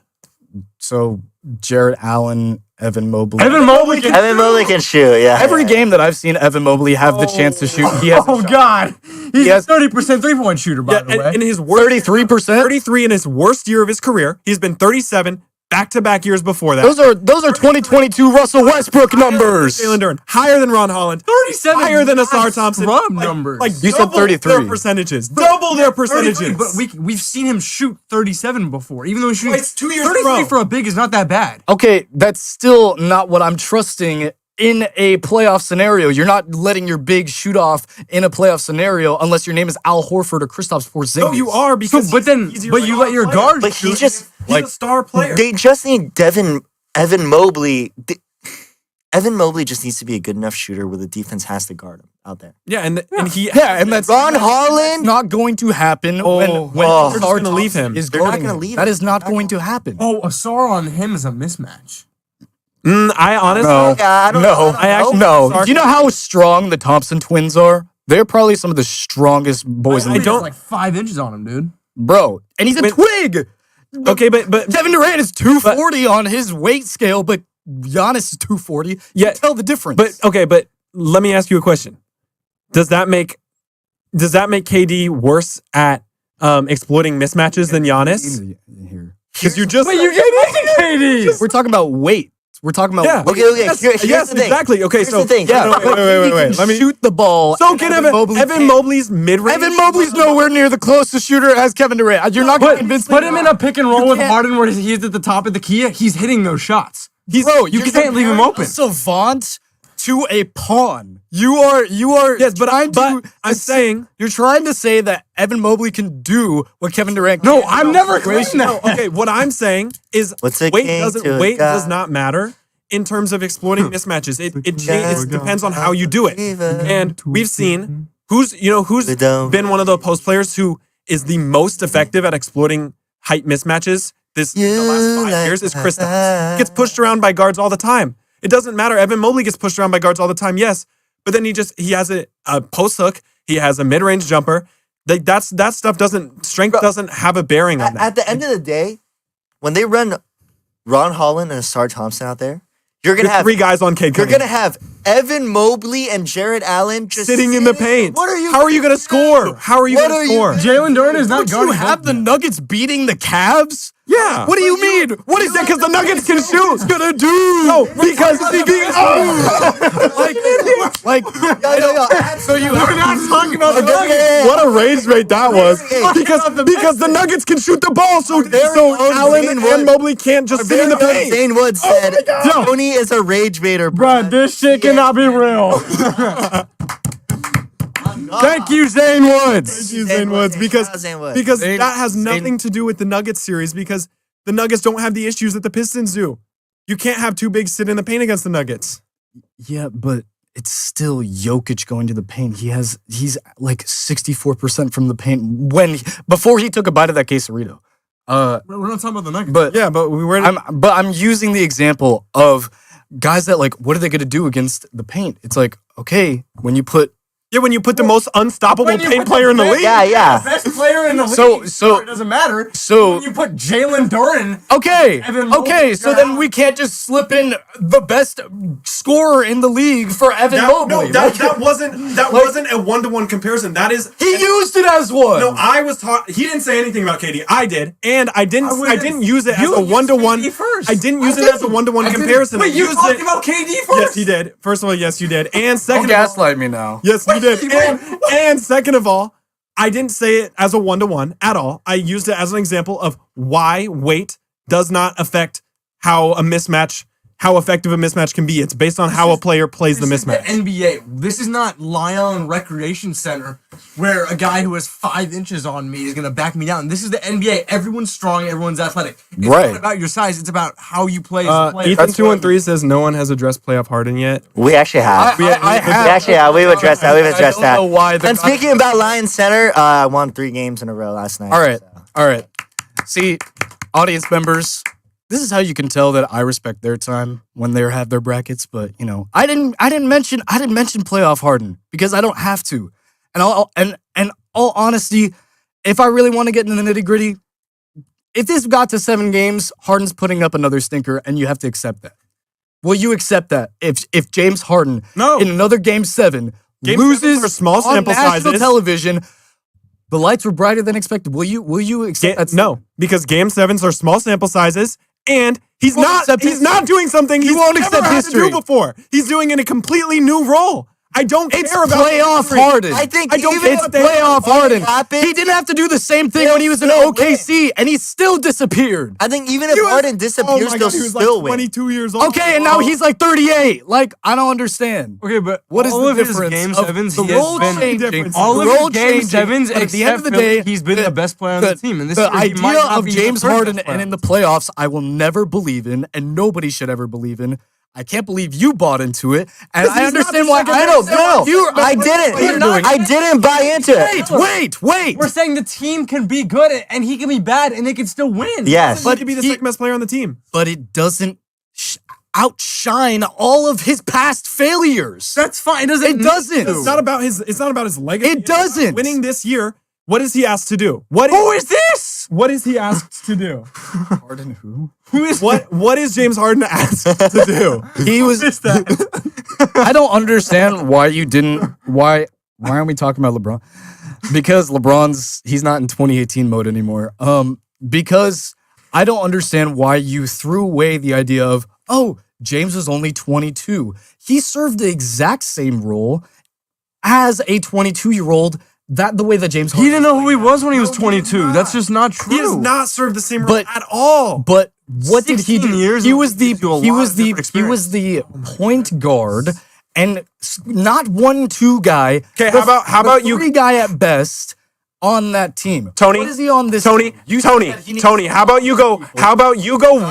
So Jarrett Allen, Evan Mobley. Evan Mobley can shoot. Yeah. Every game that I've seen Evan Mobley have the chance to shoot, he has. God, he's a 30% 3-point shooter. By the way, in his worst 33%, 33 in his worst year of his career. He's been 37 back-to-back years before that. Those are 2022 Russell Westbrook numbers. Jalen Duren, higher than Ron Holland, 37, higher than Asar Thompson. Numbers. Like you said 33. Their percentages, double their percentages. But we've seen him shoot 37 before, even though he's shooting 2 years 33 for a big is not that bad. Okay, that's still not what I'm trusting in a playoff scenario. You're not letting your big shoot off in a playoff scenario unless your name is Al Horford or Kristaps Porzingis. No, you are because. You let your guards. But he's a star player. They just need Evan Mobley. Evan Mobley just needs to be a good enough shooter where the defense has to guard him out there. Yeah, and that's Ron Holland. Not going to happen when they're going to leave him. They're not going to leave him. That is not going to happen. Oh, Asar on him is a mismatch. I honestly no. Do you know how strong the Thompson twins are? They're probably some of the strongest boys in the league. Like 5 inches on him, dude. Bro, and he's a twig. Okay, but Kevin Durant is 240 on his weight scale, but Giannis is 240. Yeah, tell the difference. But let me ask you a question. Does that make KD worse at exploiting mismatches than Giannis? Because you just KD. We're talking about weight. We're talking about Okay. Yes, Here's the thing. exactly. Okay, Here's so the thing. wait. Let me shoot the ball. So can Evan Mobley's mid-range. Evan Mobley's nowhere near the closest shooter as Kevin Durant. You're not going to convince me. Put him in a pick and roll with Harden where he's at the top of the key. He's hitting those shots. You can't leave him open. Savant to a pawn. You are. Yes, but I'm saying you're trying to say that Evan Mobley can do what Kevin Durant. No, I'm never claiming that. Okay, what I'm saying is weight does not matter in terms of exploiting mismatches. It depends on how you do it. And we've seen who's been one of the post players who is the most effective at exploiting height mismatches the last 5 years is Kristaps. Gets pushed around by guards all the time. It doesn't matter. Evan Mobley gets pushed around by guards all the time, yes. But then he has a post hook. He has a mid-range jumper. Like that stuff doesn't have a bearing on that. At the end of the day, when they run Ron Holland and Asar Thompson out there, you're gonna have 3 guys on Cade Cunningham. You're gonna have Evan Mobley and Jarrett Allen just sitting in the paint. How are you gonna score? How are you gonna score? Jalen Duren is not going to have the Nuggets beating the Cavs. Yeah. What do you mean? What is that? Because the Nuggets can shoot. It's gonna do. No, because so you we're not talking about the Nuggets. What a rage rate that was. Because the Nuggets can shoot the ball, so Allen and Mobley can't just sit in the paint. Zane Woods said Tony is a rage baiter, bro. This shit cannot be real. Thank you, Zane Woods. Thank you, Zane Woods, because that has nothing to do with the Nuggets series, because the Nuggets don't have the issues that the Pistons do. You can't have two bigs sit in the paint against the Nuggets. Yeah, but it's still Jokic going to the paint. He's like 64% from the paint before he took a bite of that quesarito. We're not talking about the Nuggets. But I'm using the example of guys that like, what are they going to do against the paint? It's like, okay, when you put the most unstoppable paint player in the league. Yeah. Best player in the league. So it doesn't matter. So when you put Jalen Duren. Okay. So then we can't just slip in the best scorer in the league for Evan Mobley. That wasn't a 1-to-1 comparison. That is, he used it as one. No, I was taught. He didn't say anything about KD. I did, and I didn't use it as a 1-to-1. I didn't use it as a 1-to-1 comparison. Wait, you talked about KD first? Yes, he did. First of all, yes, you did. And second, don't gaslight me now. Yes, you did. And second of all, I didn't say it as a 1-to-1 at all. I used it as an example of why weight does not affect how effective a mismatch can be. It's based on how a player plays the mismatch. This is the NBA. This is not Lyon Recreation Center where a guy who has 5 inches on me is going to back me down. This is the NBA. Everyone's strong. Everyone's athletic. It's not about your size. It's about how you play as a player. Ethan213 says no one has addressed playoff Harden yet. We actually have. We've addressed that. We've addressed that. I don't know why. And speaking about Lions Center, I won 3 games in a row last night. All right. See, audience members, this is how you can tell that I respect their time when they have their brackets. But I didn't mention playoff Harden because I don't have to. And all honesty, if I really want to get into the nitty gritty, if this got to 7 games, Harden's putting up another stinker, and you have to accept that. Will you accept that if James Harden in another game 7 loses for small sample on national sizes, television? The lights were brighter than expected. Will you accept that? No, because game 7s are small sample sizes. And he's not doing something he won't accept had to do before. He's doing in a completely new role. I don't care about playoff Harden. I think it's even playoff Harden. He didn't have to do the same thing when he was in OKC, and he still disappeared. I think even if Harden disappears, they'll still win. 22 years old. Okay, and now he's like 38. Like, I don't understand. Okay, but what is the difference? Game 7s, the role changing. All of his game 7s, at the end of the day, he's been the best player on the team. And the idea of James Harden and in the playoffs, I will never believe in, and nobody should ever believe in. I can't believe you bought into it, and I understand why. I didn't buy into it. Wait. We're saying the team can be good and he can be bad and they can still win. Yes, but he could be the second best player on the team. But it doesn't outshine all of his past failures. That's fine. It doesn't. It's not about his legacy. It doesn't. Winning this year. What is he asked to do? Who is this? What is he asked to do? Harden who? Who is what is James Harden asked to do? He was that. I don't understand why you didn't why aren't we talking about LeBron? Because he's not in 2018 mode anymore. Because I don't understand why you threw away the idea of, James was only 22. He served the exact same role as a 22-year-old. The way that James Harden, he didn't know who he was when he was 22. That's just not true. He does not serve the same role at all. But what did he do? He was the point guard and not 1-2 guy. Okay, how about you? 3 guy at best on that team. Tony, what is he on this? Tony, how about you go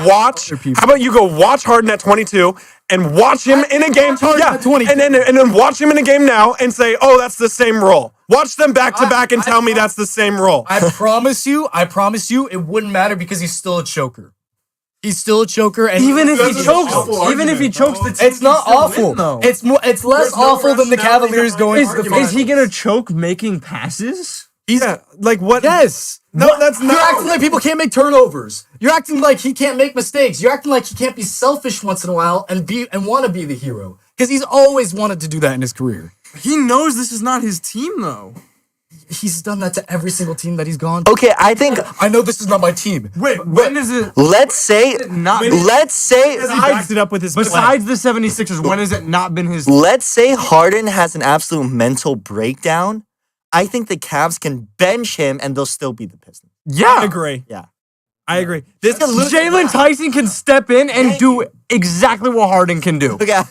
watch Harden at 22 and watch him in a game. And then watch him in a game now and say, that's the same role. Watch them back to back and tell me that's the same role. I promise you, it wouldn't matter because he's still a choker. He's still a choker, and even if he chokes, the team it's not awful. Win, it's less awful than the Cavaliers going to the finals. Is he gonna choke making passes? Like what? Yes. No, that's not. You're acting like people can't make turnovers. You're acting like he can't make mistakes. You're acting like he can't be selfish once in a while and want to be the hero because he's always wanted to do that in his career. He knows this is not his team, though. He's done that to every single team that he's gone to. Okay, I think I know this is not my team. Wait, when is it? Let's say he backed it up with his besides the 76ers, when has it not been his? Let's say Harden has an absolute mental breakdown. I think the Cavs can bench him and they'll still be the Pistons. Yeah, I agree. Yeah, I agree. Jalen Tyson can step in and do exactly what Harden can do. Okay.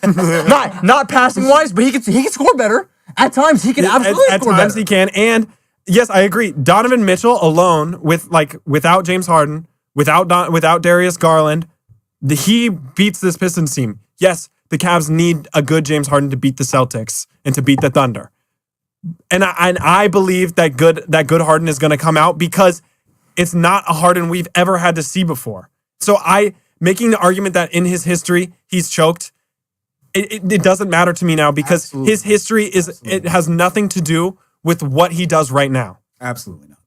not passing wise, but he can score better. At times he can absolutely At score times better. he can. And yes, I agree. Donovan Mitchell alone, without James Harden, without Darius Garland, he beats this Pistons team. Yes, the Cavs need a good James Harden to beat the Celtics and to beat the Thunder. And I believe that good Harden is going to come out because it's not a Harden we've ever had to see before. So making the argument that in his history he's choked, it doesn't matter to me now because his history it has nothing to do with what he does right now. Absolutely not.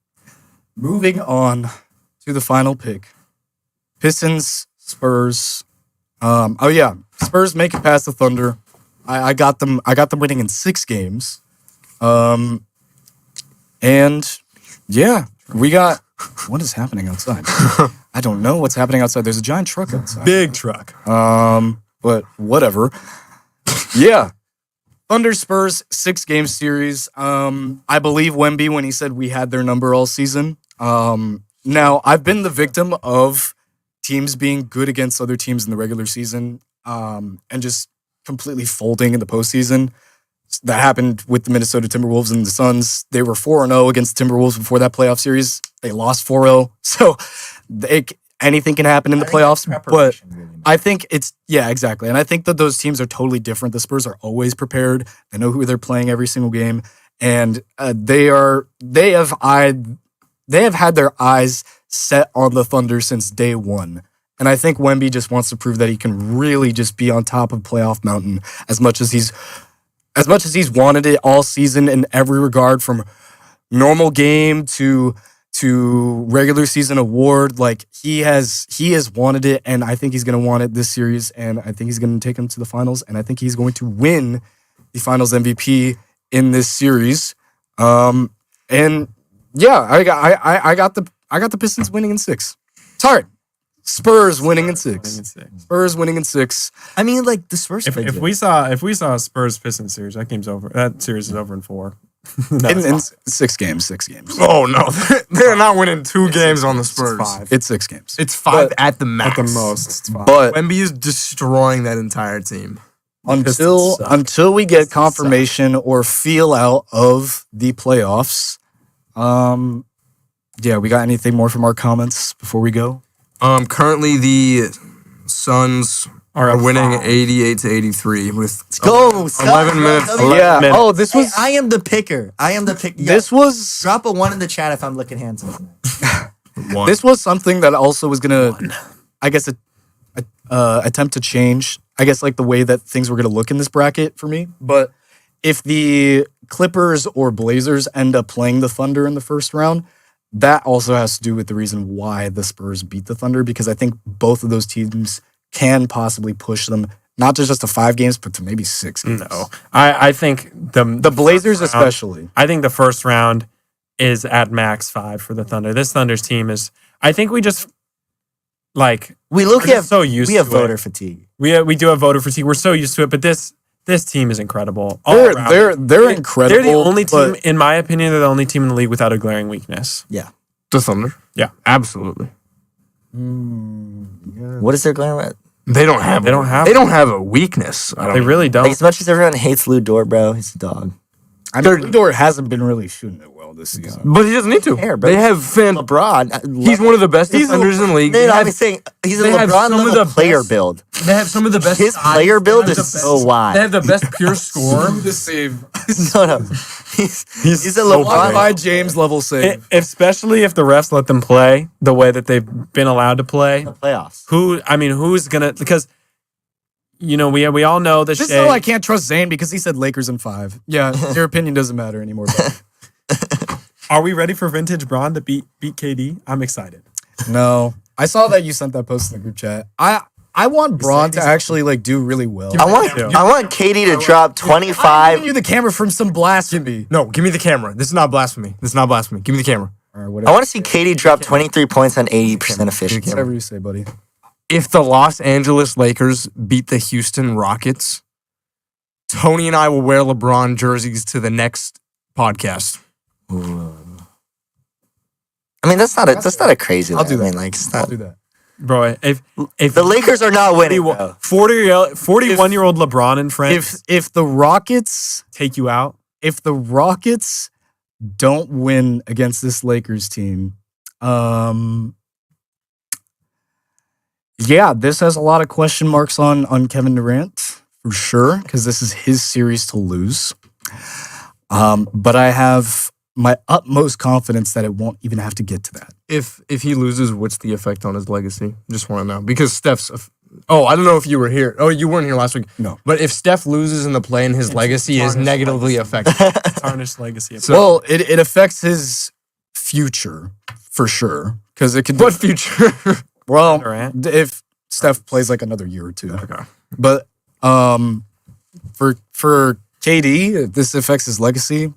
Moving on to the final pick. Pistons, Spurs. Spurs make it past the Thunder. I got them winning in 6 games. And yeah, we got what is happening outside? I don't know what's happening outside. There's a giant truck outside. Big truck. But whatever. Yeah. Thunder Spurs 6-game series. I believe Wemby when he said we had their number all season. Now I've been the victim of teams being good against other teams in the regular season, and just completely folding in the postseason. That happened with the Minnesota Timberwolves and the Suns. They were 4-0 against the Timberwolves before that playoff series. They lost 4-0. So anything can happen in the playoffs. But I think exactly. And I think that those teams are totally different. The Spurs are always prepared. They know who they're playing every single game. And they have had their eyes set on the Thunder since day one. And I think Wemby just wants to prove that he can really just be on top of playoff mountain as much as he's wanted it all season in every regard, from normal game to regular season award. Like he has wanted it, and I think he's going to want it this series, and I think he's going to take him to the finals, and I think he's going to win the finals MVP in this series. And yeah, I got the Pistons winning in 6. Sorry. Spurs winning in 6. Spurs winning in 6. I mean, like the Spurs. If we saw a Spurs Pistons series, that series is over in 4. in 6 games. 6 games. Oh no, they're not winning 2 games on the Spurs. It's 5. It's 6 games. It's 5 at the max. At the most. It's 5. But Wemby is destroying that entire team. until we get confirmation or feel out of the playoffs, yeah, we got anything more from our comments before we go? Currently the Suns are winning 88-83 with Let's go. 11 minutes. Yeah. minutes. Oh, this was I am the picker. this was Drop a 1 in the chat if I'm looking handsome. this was something that also was gonna, I guess, attempt to change. I guess like the way that things were gonna look in this bracket for me. But if the Clippers or Blazers end up playing the Thunder in the first round, that also has to do with the reason why the Spurs beat the Thunder, because I think both of those teams can possibly push them not just to 5 games, but to maybe 6 games. No, I think the Blazers first round, especially. I think the first round is at max 5 for the Thunder. This Thunder's team is. I think we just like We we're just so used we have to it. voter fatigue. We do have voter fatigue. We're so used to it, but this team is incredible. All They're around. they're incredible. They're the only team, but in my opinion, they're the only team in the league without a glaring weakness. Yeah. The Thunder? Yeah. Absolutely. What is their glaring? They don't have a weakness. I don't They really don't. Like as much as everyone hates Lou Dort, bro, he's a dog. I mean, Ludor hasn't been really shooting it well this season. But he doesn't need to. Care, bro. They have LeBron. He's one of the best defenders in the league. No, I'm saying he's a they have LeBron some of level the player best- build. They have some of the best. His size. player build They have is the so best- wide. They have the best pure score. The save. No. He's a so LeBron. By James level save. Especially if the refs let them play the way that they've been allowed to play. The playoffs. Who's gonna? Because we all know that This is Shea. how I can't trust Zane because he said Lakers in 5. Yeah, your opinion doesn't matter anymore. Are we ready for vintage Braun to beat KD? I'm excited. No, I saw that you sent that post in the group chat. I want Braun to actually like do really well. I want Katie to drop I'm 25. giving you the camera from some blasphemy. No, give me the camera. This is not blasphemy. Give me the camera. All right, I whatever. want to see Katie drop 23 points on 80% efficiency. Whatever you say, buddy. If the Los Angeles Lakers beat the Houston Rockets, Tony and I will wear LeBron jerseys to the next podcast. I mean, that's not a crazy. I'll do that. I mean, like, it's I'll not, do that. Bro, if the Lakers are not winning. Bro. 41-year-old LeBron and friends If the Rockets take you out, if the Rockets don't win against this Lakers team, yeah, this has a lot of question marks on Kevin Durant for sure, because this is his series to lose. But I have my utmost confidence that it won't even have to get to that. If he loses, what's the effect on his legacy? Just want to know. Because Steph's... Oh, I don't know if you were here. Oh, you weren't here last week. No. But if Steph loses in the play, and his legacy is negatively affected. Tarnished legacy. Well, it affects his future for sure. Because it could... What future? Well, Durant? if Steph plays like another year or two. Okay. But for KD, if this affects his legacy,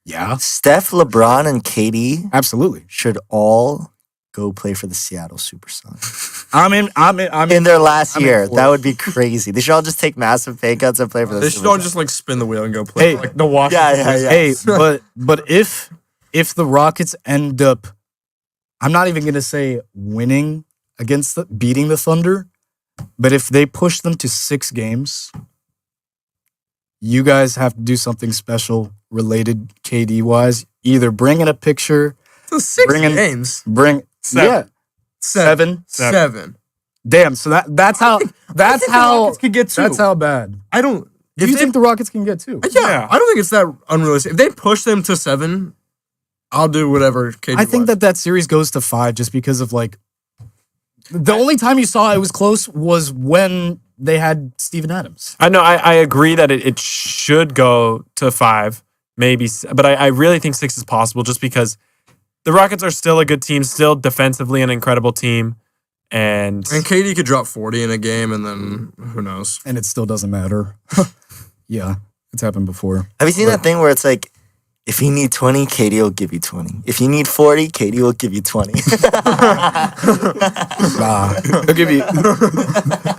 yeah, Steph, LeBron, and KD absolutely should all go play for the Seattle Supersonics. I'm In their last I'm in year, for that it. would be crazy. They should all just take massive pay cuts and play for the They should all Supersonics. just like spin the wheel and go play. Hey. Like the Washington. Yeah. Hey, but if the Rockets end up, I'm not even gonna say winning against beating the Thunder, but if they push them to 6 games, you guys have to do something special related KD wise. Either bring in a picture, So 6 Bring in- games. yeah, seven. Damn, so that's how Rockets could get 2. that's how bad. I don't. Do you think the Rockets can get 2? Yeah, I don't think it's that unrealistic. If they push them to 7, I'll do whatever KD I think wants. that series goes to 5 just because of like the only time you saw it was close was when they had Steven Adams. I know. I agree that it should go to 5, maybe, but I really think 6 is possible just because the Rockets are still a good team, still defensively an incredible team, and KD could drop 40 in a game, and then who knows? And it still doesn't matter. Yeah, it's happened before. Have you seen that thing where it's like, if you need 20, KD will give you 20. If you need 40, KD will give you 20. Nah,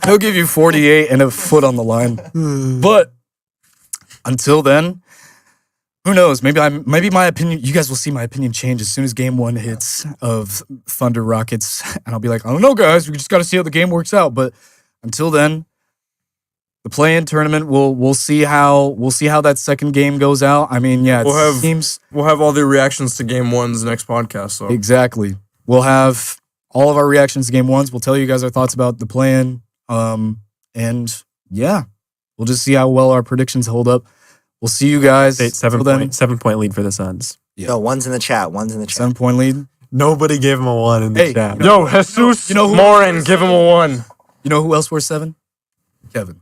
he'll give you 48 and a foot on the line. But until then, who knows? Maybe my opinion. You guys will see my opinion change as soon as Game 1 hits of Thunder Rockets, and I'll be like, I don't know, guys. We just got to see how the game works out. But until then, the play-in tournament, we'll see how that second game goes out. I mean, yeah, We'll have all the reactions to Game 1's next podcast. So exactly. We'll have all of our reactions to Game 1s. We'll tell you guys our thoughts about the play-in. And yeah, we'll just see how well our predictions hold up. We'll see you guys. 7-point lead for the Suns. Yeah. No, one's in the chat. 7-point lead. Nobody gave him a 1 in the chat. Yo, Jesus you know who- Morin, give him a 1. You know who else wears 7? Kevin.